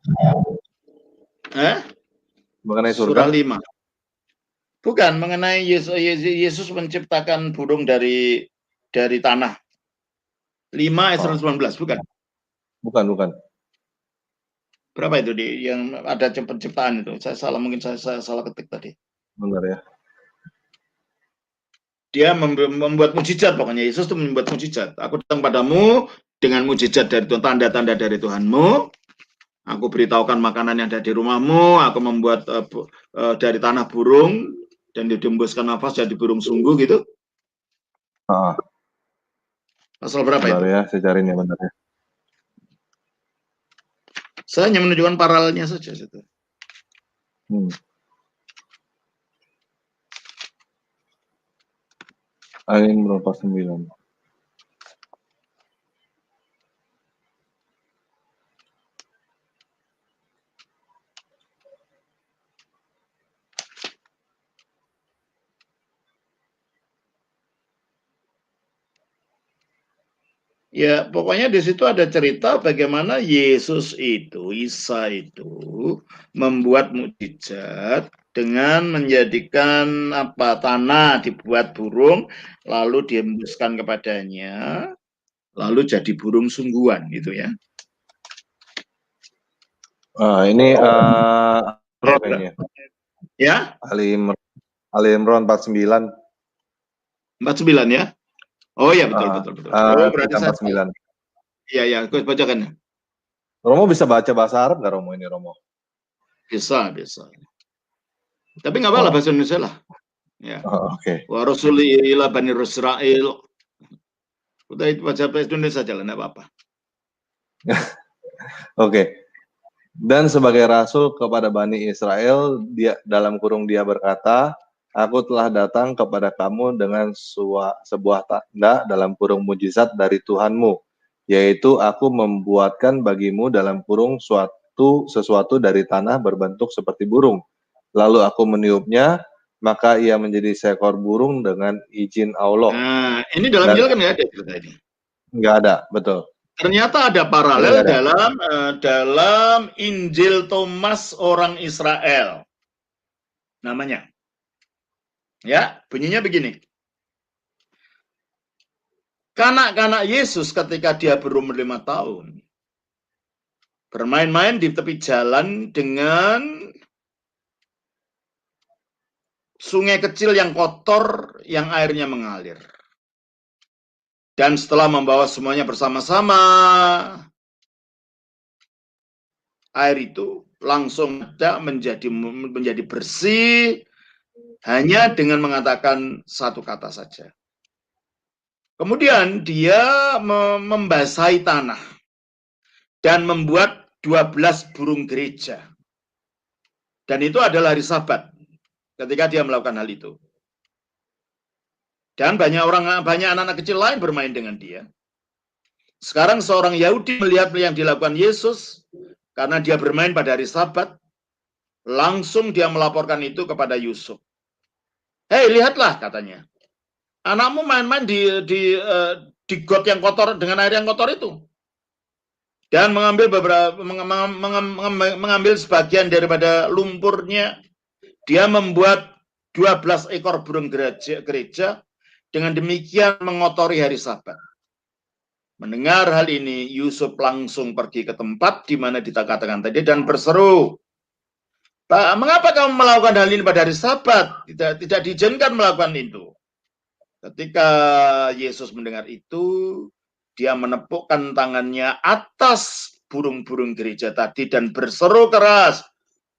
Mengenai surga? Surah 5. Bukan, mengenai Yesus menciptakan burung dari tanah. 5 ayat 119, bukan? Bukan. Berapa itu yang ada penciptaan itu? Mungkin saya salah ketik tadi. Benar ya. Dia membuat mujizat, pokoknya Yesus itu membuat mujizat. Aku datang padamu dengan mujizat dari Tuhan, tanda-tanda dari Tuhanmu. Aku beritahukan makanan yang ada di rumahmu. Aku membuat dari tanah burung dan dihembuskan nafas jadi burung sungguh gitu. Pasal berapa benar itu? Ya, saya cari nih benar ya. Saya hanya menunjukkan paralelnya saja situ. Ayat berapa 9. Ya, pokoknya di situ ada cerita bagaimana Yesus itu, Isa itu membuat mukjizat dengan menjadikan tanah dibuat burung, lalu dihembuskan kepadanya, lalu jadi burung sungguhan gitu ya. Ini kayaknya. Ya? Ali Imran 49. 49 ya? Oh ya betul. Oh berarti saya 49. Iya, aku bacakan. Romo bisa baca bahasa Arab nggak Romo ini Romo? Bisa. Tapi nggak apa-apa bahasa Indonesia lah. Ya. Oke. Wa rasuli ila bani Israil. Udah itu baca bahasa Indonesia saja lah, nggak apa-apa. Oke. Dan sebagai rasul kepada Bani Israel, dia berkata, aku telah datang kepada kamu dengan sebuah tanda dalam kurung mujizat dari Tuhanmu, yaitu aku membuatkan bagimu dalam kurung sesuatu dari tanah berbentuk seperti burung. Lalu aku meniupnya, maka ia menjadi seekor burung dengan izin Allah. Nah, ini dalam Injil kan nggak ada cerita ini. Nggak ada, betul. Ternyata ada paralel dalam Injil Thomas orang Israel. namanya. Ya, bunyinya begini. Kanak-kanak Yesus ketika dia berumur 5 tahun bermain-main di tepi jalan dengan sungai kecil yang kotor yang airnya mengalir. Dan setelah membawa semuanya bersama-sama, air itu langsung ada menjadi bersih hanya dengan mengatakan satu kata saja. Kemudian dia membasahi tanah dan membuat 12 burung gereja. Dan itu adalah hari Sabat ketika dia melakukan hal itu. Dan banyak anak-anak kecil lain bermain dengan dia. Sekarang seorang Yahudi melihat yang dilakukan Yesus karena dia bermain pada hari Sabat, langsung dia melaporkan itu kepada Yusuf. Hei, lihatlah, katanya. Anakmu main-main di got yang kotor dengan air yang kotor itu. Dan mengambil sebagian daripada lumpurnya. Dia membuat 12 ekor burung gereja. Dengan demikian mengotori hari Sabat. Mendengar hal ini, Yusuf langsung pergi ke tempat di mana dikatakan tadi dan berseru, "Pak, mengapa kamu melakukan hal ini pada hari Sabat? Tidak diizinkan melakukan itu." Ketika Yesus mendengar itu, dia menepukkan tangannya atas burung-burung gereja tadi dan berseru keras,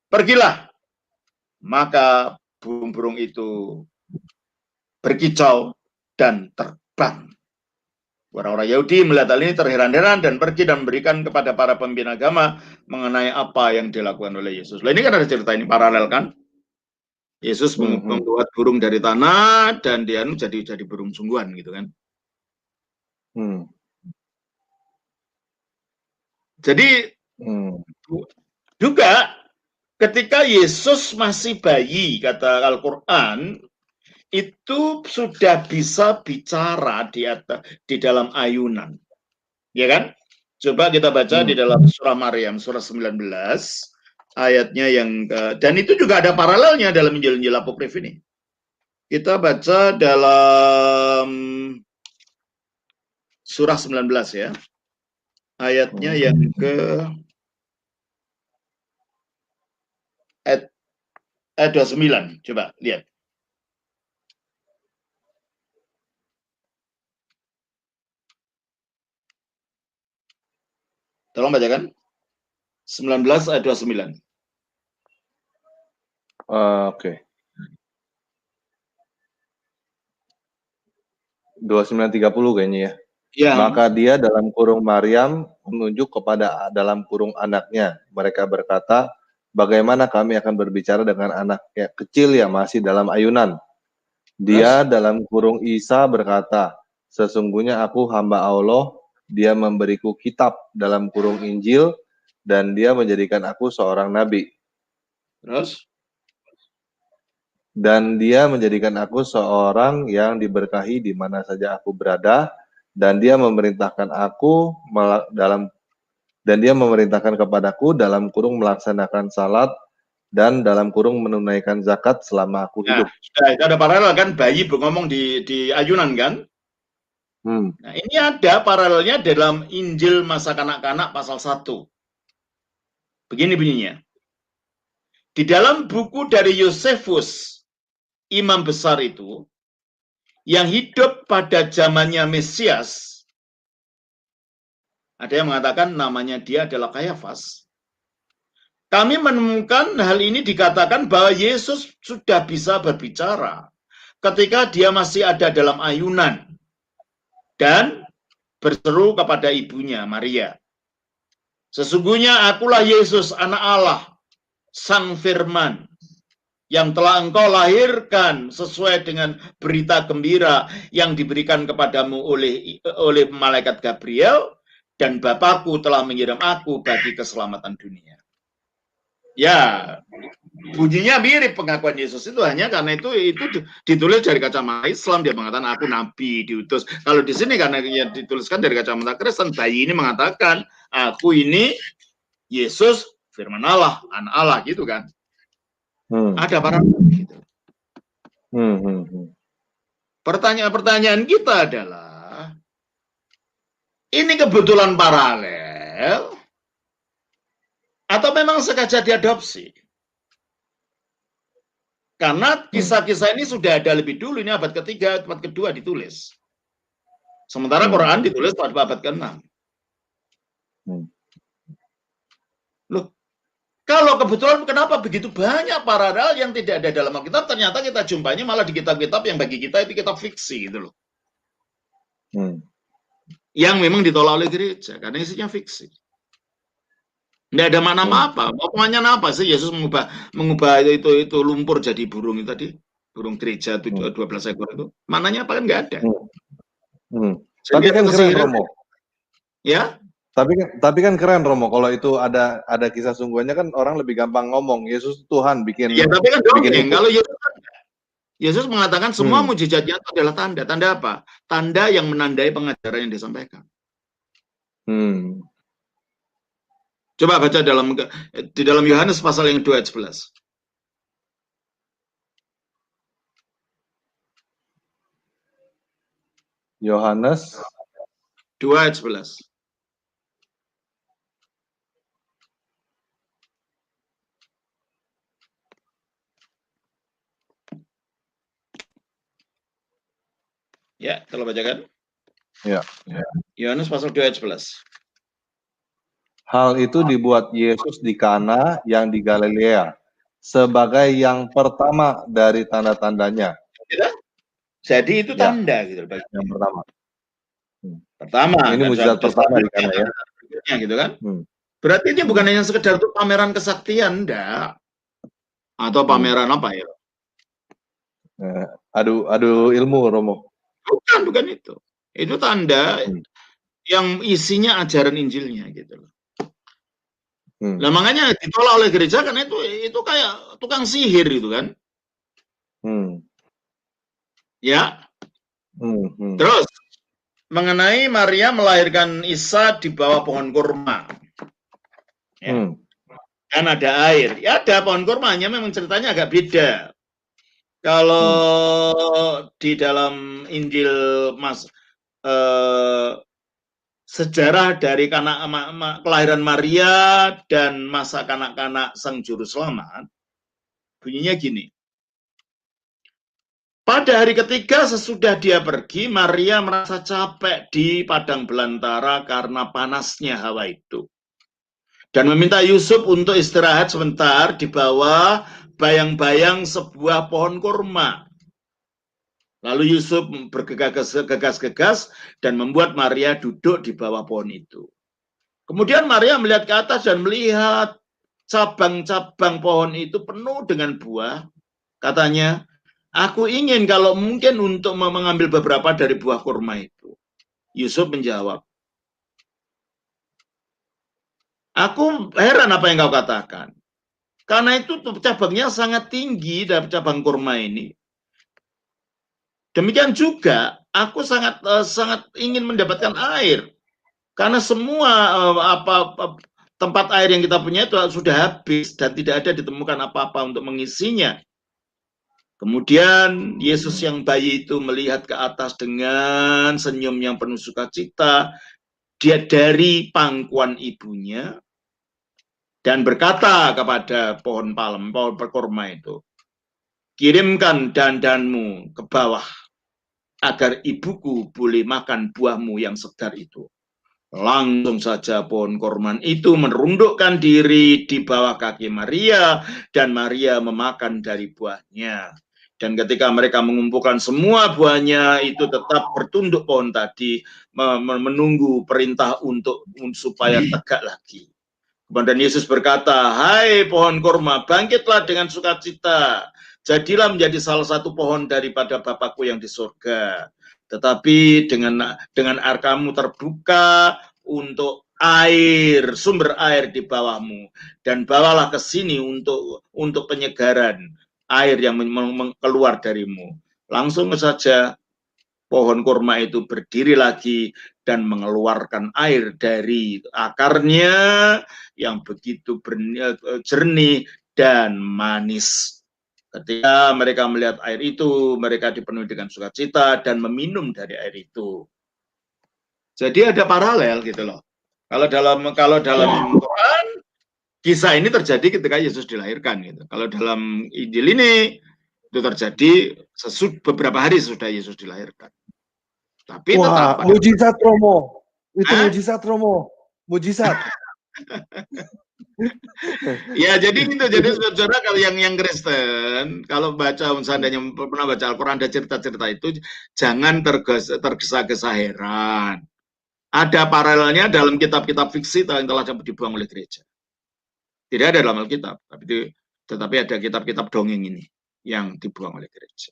"Pergilah." Maka burung-burung itu berkicau dan terbang. Orang-orang Yahudi melihat hal ini terheran-heran dan pergi dan memberikan kepada para pemimpin agama mengenai apa yang dilakukan oleh Yesus. Nah, ini kan ada cerita ini paralel kan? Yesus membuat burung dari tanah dan dia jadi burung sungguhan gitu kan. Jadi juga ketika Yesus masih bayi, kata Al-Quran, itu sudah bisa bicara di dalam ayunan. Ya kan? Coba kita baca di dalam surah Maryam, surah 19, ayatnya yang dan itu juga ada paralelnya dalam Injil-Injil Apokrif ini. Kita baca dalam surah 19 ya. Ayatnya yang ke ayat 29. Coba lihat. Tolong bacakan. 19 ayat 29. Oke. 29:30 kayaknya ya. Ya. Maka dia dalam kurung Maryam menunjuk kepada dalam kurung anaknya. Mereka berkata, bagaimana kami akan berbicara dengan anak kecil yang masih dalam ayunan? Dia dalam kurung Isa berkata, sesungguhnya aku hamba Allah, dia memberiku kitab dalam kurung Injil, dan dia menjadikan aku seorang nabi. Terus? Dan dia menjadikan aku seorang yang diberkahi di mana saja aku berada, dan dia memerintahkan kepadaku dalam kurung melaksanakan salat dan dalam kurung menunaikan zakat selama aku hidup. Nah, itu ada paralel kan, bayi ngomong di ayunan kan? Nah, ini ada paralelnya dalam Injil masa kanak-kanak pasal 1. Begini bunyinya. Di dalam buku dari Yosefus, imam besar itu, yang hidup pada zamannya Mesias, ada yang mengatakan namanya dia adalah Kayafas. Kami menemukan hal ini dikatakan bahwa Yesus sudah bisa berbicara ketika dia masih ada dalam ayunan dan berseru kepada ibunya Maria. Sesungguhnya akulah Yesus, anak Allah, Sang Firman, yang telah engkau lahirkan sesuai dengan berita gembira yang diberikan kepadamu oleh malaikat Gabriel, dan Bapakku telah mengirim aku bagi keselamatan dunia. Ya, bunyinya mirip pengakuan Yesus itu hanya karena itu ditulis dari kacamata Islam, dia mengatakan aku nabi diutus. Kalau di sini karena ya dituliskan dari kacamata Kristen, bayi ini mengatakan aku ini Yesus firman Allah, anak Allah gitu kan. Ada paralel gitu. Pertanyaan kita adalah, ini kebetulan paralel atau memang sengaja diadopsi? Karena kisah-kisah ini sudah ada lebih dulu, ini abad ketiga, abad kedua ditulis. Sementara Quran ditulis pada abad ke-6. Loh, kalau kebetulan kenapa begitu banyak paralel yang tidak ada dalam Alkitab, ternyata kita jumpainya malah di kitab-kitab yang bagi kita itu kitab fiksi gitu loh. Yang memang ditolak oleh gereja karena isinya fiksi. Nggak ada makna apa. Pokoknya apa sih Yesus mengubah itu lumpur jadi burung itu tadi, burung gereja 12 ekor itu. Maknanya apa kan nggak ada. Tapi kan keren Romo. Ya. Tapi kan keren Romo, kalau itu ada kisah sungguhnya kan orang lebih gampang ngomong Yesus Tuhan bikin. Ya tapi kan dongeng. Kalau Yesus mengatakan semua mujizatnya itu adalah tanda. Tanda apa? Tanda yang menandai pengajaran yang disampaikan. Coba baca di dalam Yohanes pasal yang 2 ayat 11. Yohanes 2 ayat 11. Ya, kalau bacakan. Ya. Yohanes pasal 2 ayat 11. Hal itu dibuat Yesus di Kana yang di Galilea sebagai yang pertama dari tanda-tandanya. Jadi itu tanda gitu. Yang pertama. Pertama. Ini mujizat pertama di Kana ya. Gitu kan? Berarti ini bukan hanya sekedar untuk pameran kesaktian, enggak. Atau pameran apa ya? Adu ilmu Romo. Bukan itu. Itu tanda yang isinya ajaran Injilnya gitu loh. Nah makanya ditolak oleh gereja karena itu kayak tukang sihir itu kan. Ya. Terus mengenai Maria melahirkan Isa di bawah pohon kurma. Ya. Kan ada air. Ya ada pohon kurmanya, memang ceritanya agak beda. Kalau di dalam Injil sejarah dari kelahiran Maria dan masa kanak-kanak sang juru selamat, bunyinya gini. Pada hari ketiga sesudah dia pergi, Maria merasa capek di padang belantara karena panasnya hawa itu. Dan meminta Yusuf untuk istirahat sebentar di bawah bayang-bayang sebuah pohon kurma. Lalu Yusuf bergegas-gegas dan membuat Maria duduk di bawah pohon itu. Kemudian Maria melihat ke atas dan melihat cabang-cabang pohon itu penuh dengan buah. Katanya, aku ingin kalau mungkin untuk mengambil beberapa dari buah kurma itu. Yusuf menjawab, aku heran apa yang kau katakan. Karena itu cabangnya sangat tinggi dari cabang kurma ini. Demikian juga, aku sangat ingin mendapatkan air. Karena semua tempat air yang kita punya itu sudah habis dan tidak ada ditemukan apa-apa untuk mengisinya. Kemudian Yesus yang bayi itu melihat ke atas dengan senyum yang penuh sukacita. Dia dari pangkuan ibunya dan berkata kepada pohon palem, pohon kurma itu, kirimkan dandanmu ke bawah agar ibuku boleh makan buahmu yang segar itu. Langsung saja pohon kurma itu merundukkan diri di bawah kaki Maria dan Maria memakan dari buahnya. Dan ketika mereka mengumpulkan semua buahnya itu tetap bertunduk pohon tadi menunggu perintah supaya tegak lagi. Kemudian Yesus berkata, hai pohon kurma, bangkitlah dengan sukacita. Jadilah menjadi salah satu pohon daripada Bapakku yang di surga. Tetapi dengan air kamu terbuka untuk air, sumber air di bawahmu. Dan bawalah ke sini untuk penyegaran air yang keluar darimu. Langsung saja pohon kurma itu berdiri lagi dan mengeluarkan air dari akarnya yang begitu jernih dan manis. Ketika mereka melihat air itu, mereka dipenuhi dengan sukacita dan meminum dari air itu. Jadi ada paralel gitu loh. Kalau dalam Quran, kisah ini terjadi ketika Yesus dilahirkan gitu. Kalau dalam Injil ini itu terjadi beberapa hari sesudah Yesus dilahirkan. Tapi tetap Wah, pada mujizat Romo. Itu Hah? mujizat Romo. Mujizat. Ya, jadi gitu. Jadi Itu saudara kalau yang Kristen, kalau baca seandainya pernah baca Al-Quran ada cerita-cerita itu, jangan tergesa-gesa heran. Ada paralelnya dalam kitab-kitab fiksi yang telah dibuang oleh gereja. Tidak ada dalam Alkitab, tetapi ada kitab-kitab dongeng ini yang dibuang oleh gereja.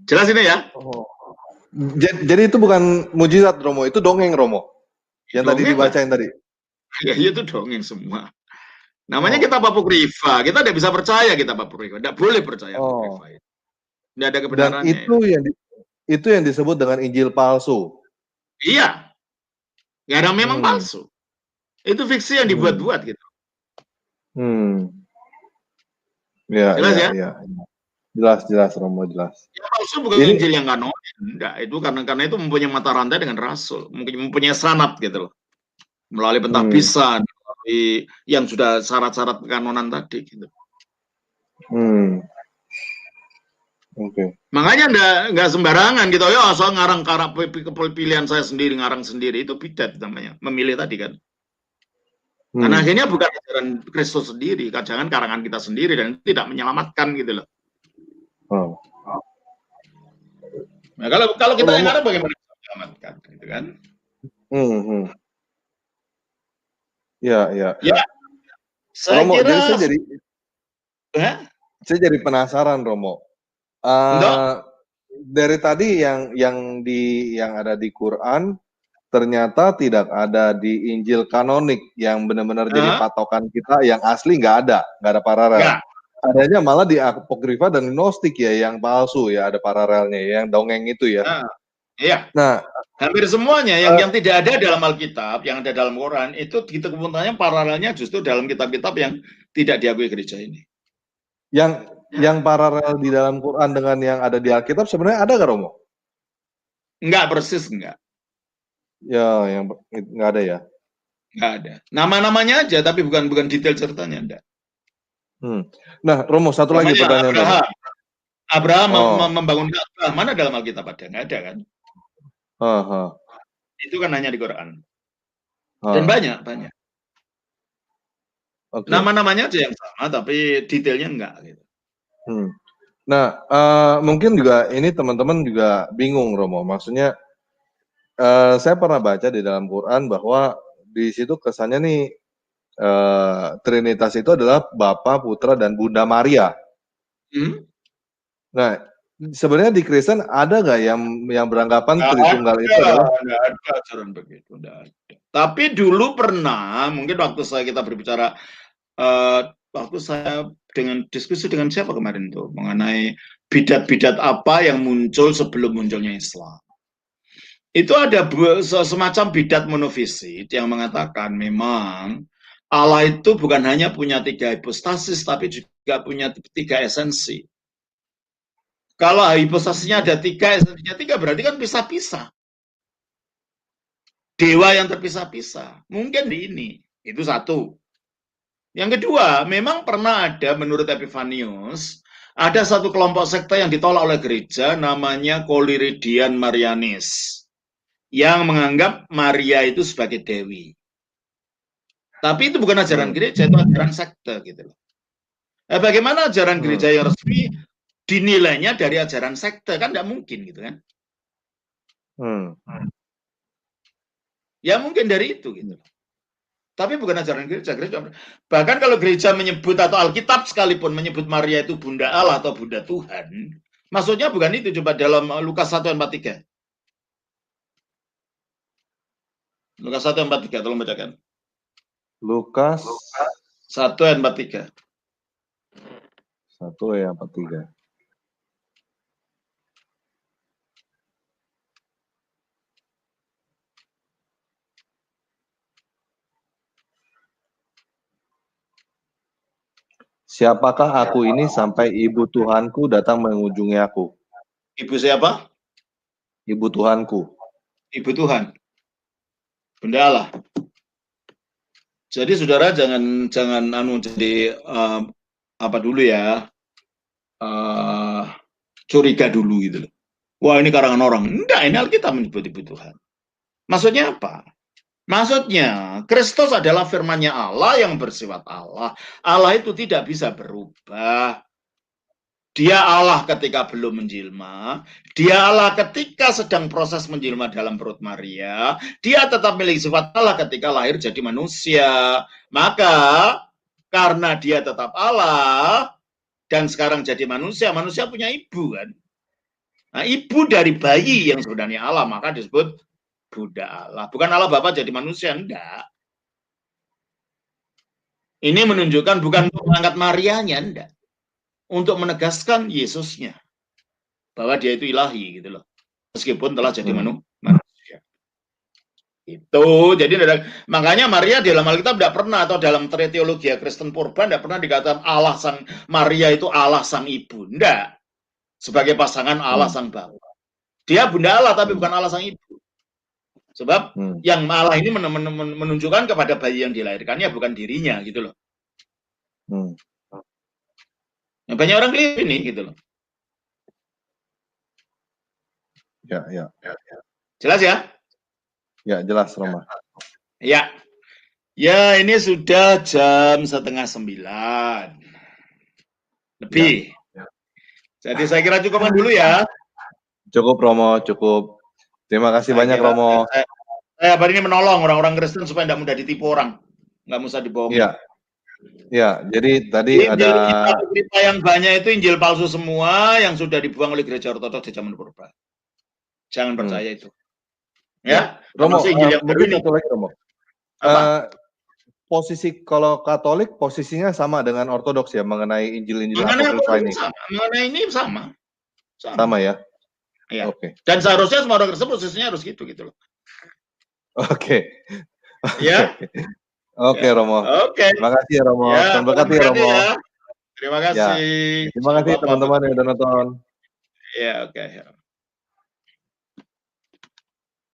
Jelas ini ya? oh. Jadi itu bukan mujizat Romo, itu dongeng Romo. Yang tadi Dongeng lah. dibacain tadi. Ya, itu dongeng semua. Namanya Oh. kitab apokrifa. Kita tidak bisa percaya kitab apokrifa. Tidak boleh percaya Oh. apokrifa. Tidak ada Dan kebenarannya. itu yang disebut dengan Injil palsu. Iya. Ya, memang palsu. Itu fiksi yang dibuat-buat gitu. Ya, Jelas ya, ya? ya. Jelas Romo, jelas. Yang palsu bukan Ini Injil yang kanon. Enggak, itu karena itu mempunyai mata rantai dengan rasul, mempunyai sanad gitu loh. Melalui pentahbisan, melalui yang sudah syarat-syarat kanonan tadi gitu. Oke. Makanya enggak sembarangan gitu. Ya, asal ngarang pilihan saya sendiri, ngarang sendiri itu bidat namanya. Memilih tadi kan. Karena akhirnya bukan ajaran Kristus sendiri, jangan karangan kita sendiri dan tidak menyelamatkan gitu loh. Oh. Nah, kalau kita yang ngarang bagaimana bisa menyelamatkan gitu kan? Ya, ya. Ya, saya Romo, kira saya jadi penasaran Romo. enggak. Dari tadi yang ada di Quran ternyata tidak ada di Injil kanonik yang benar-benar jadi patokan kita, yang asli nggak ada paralel. Enggak. Adanya malah di apokrifa dan gnostik ya, yang palsu ya, ada paralelnya, yang dongeng itu ya. Iya. Nah, hampir semuanya yang tidak ada dalam Alkitab, yang ada dalam Quran itu kepunanya paralelnya justru dalam kitab-kitab yang tidak diakui gereja ini. Yang paralel di dalam Quran dengan yang ada di Alkitab sebenarnya ada nggak Romo? Enggak persis, enggak. Ya, yang nggak ada ya. Enggak ada. Nama-namanya aja, tapi bukan detail ceritanya, enggak. Nah, Romo, satu lagi pertanyaan Romo. Abraham membangun Ka'bah, mana dalam Alkitab ada? Enggak ada kan? Itu kan hanya di Quran. Dan banyak. Okay. Nama-namanya aja yang sama, tapi detailnya enggak gitu. Nah, mungkin juga ini teman-teman juga bingung Romo. Maksudnya saya pernah baca di dalam Quran bahwa di situ kesannya nih Trinitas itu adalah Bapa, Putra, dan Bunda Maria. Nah, sebenarnya di Kristen ada nggak yang beranggapan Tritunggal itu adalah? Nggak ada ajaran begitu, nggak ada. Tapi dulu pernah, mungkin waktu kita berbicara, waktu saya diskusi dengan siapa kemarin tuh mengenai bidat-bidat apa yang muncul sebelum munculnya Islam. Itu ada semacam bidat monofisit yang mengatakan memang Allah itu bukan hanya punya 3 hipostasis, tapi juga punya 3 esensi. Kalau hipostasinya ada 3, esensinya 3, berarti kan pisah-pisah. Dewa yang terpisah-pisah. Mungkin di ini. Itu satu. Yang kedua, memang pernah ada menurut Epifanius, ada satu kelompok sekte yang ditolak oleh gereja namanya Koliridian Marianis. Yang menganggap Maria itu sebagai dewi. Tapi itu bukan ajaran gereja, itu ajaran sekte gitu loh. Bagaimana ajaran gereja yang resmi dinilainya dari ajaran sekte? Kan tidak mungkin gitu kan. Ya mungkin dari itu gitu. Tapi bukan ajaran gereja. Bahkan kalau gereja menyebut atau Alkitab sekalipun menyebut Maria itu Bunda Allah atau Bunda Tuhan, maksudnya bukan itu. Coba dalam Lukas 1 ayat 43. Lukas 1 ayat 43, tolong bacakan. Lukas 1 ayat 43. 1 ayat 43. Siapakah aku ini sampai ibu Tuhanku datang mengunjungi aku? Ibu siapa? Ibu Tuhanku. Ibu Tuhan. Benda Allah. Jadi saudara jangan jadi apa dulu ya, curiga dulu gitu loh. Wah ini karangan orang. Enggak, ini Alkitab menyebut Ibu Tuhan. Maksudnya apa? Maksudnya Kristus adalah firman-Nya Allah yang bersifat Allah. Allah itu tidak bisa berubah. Dia Allah ketika belum menjelma, dia Allah ketika sedang proses menjelma dalam perut Maria, dia tetap memiliki sifat Allah ketika lahir jadi manusia. Maka karena dia tetap Allah dan sekarang jadi manusia, manusia punya ibu kan. Nah, ibu dari bayi yang sebenarnya Allah, maka disebut Bunda Allah. Bukan Allah Bapa jadi manusia, enggak. Ini menunjukkan bukan untuk mengangkat Marianya, enggak. Untuk menegaskan Yesusnya. Bahwa dia itu ilahi gitu loh. Meskipun telah jadi manusia. Itu, jadi makanya Maria di dalam Alkitab tidak pernah, atau dalam teologi Kristen purba tidak pernah dikatakan Allah sang Maria itu Allah sang ibu. Enggak. Sebagai pasangan Allah sang Bapa. Dia Bunda Allah tapi bukan Allah sang ibu. Sebab yang Allah ini menunjukkan kepada bayi yang dilahirkannya bukan dirinya gitu loh. Nah, banyak orang keliru ini gitu loh. Ya. Jelas ya? Ya, jelas Roma. Ya. Ya, ini sudah jam 8:30 lebih. Ya. Jadi saya kira cukupkan dulu ya. Cukup Romo, cukup. Terima kasih banyak Romo. Saya hari ini menolong orang-orang Kristen supaya tidak mudah ditipu orang. Nggak usah dibohongin. Ya, jadi tadi ada cerita yang banyak itu Injil palsu semua yang sudah dibuang oleh gereja ortodoks di zaman purba. Jangan percaya itu. Ya, Romo, Injil yang mungkin satu lagi Romo. Posisi kalau Katolik posisinya sama dengan Ortodoks ya mengenai Injil-Injil apokrifa ini. Mengenai ini sama. Sama ya. Iya. Oke. Dan seharusnya semua orang Kristen posisinya harus gitu loh. Oke. Ya. Oke, Romo. Oke. Terima kasih ya, Romo. Terima kasih ya, Romo. Terima kasih. Terima kasih teman-teman yang udah nonton. Ya, oke.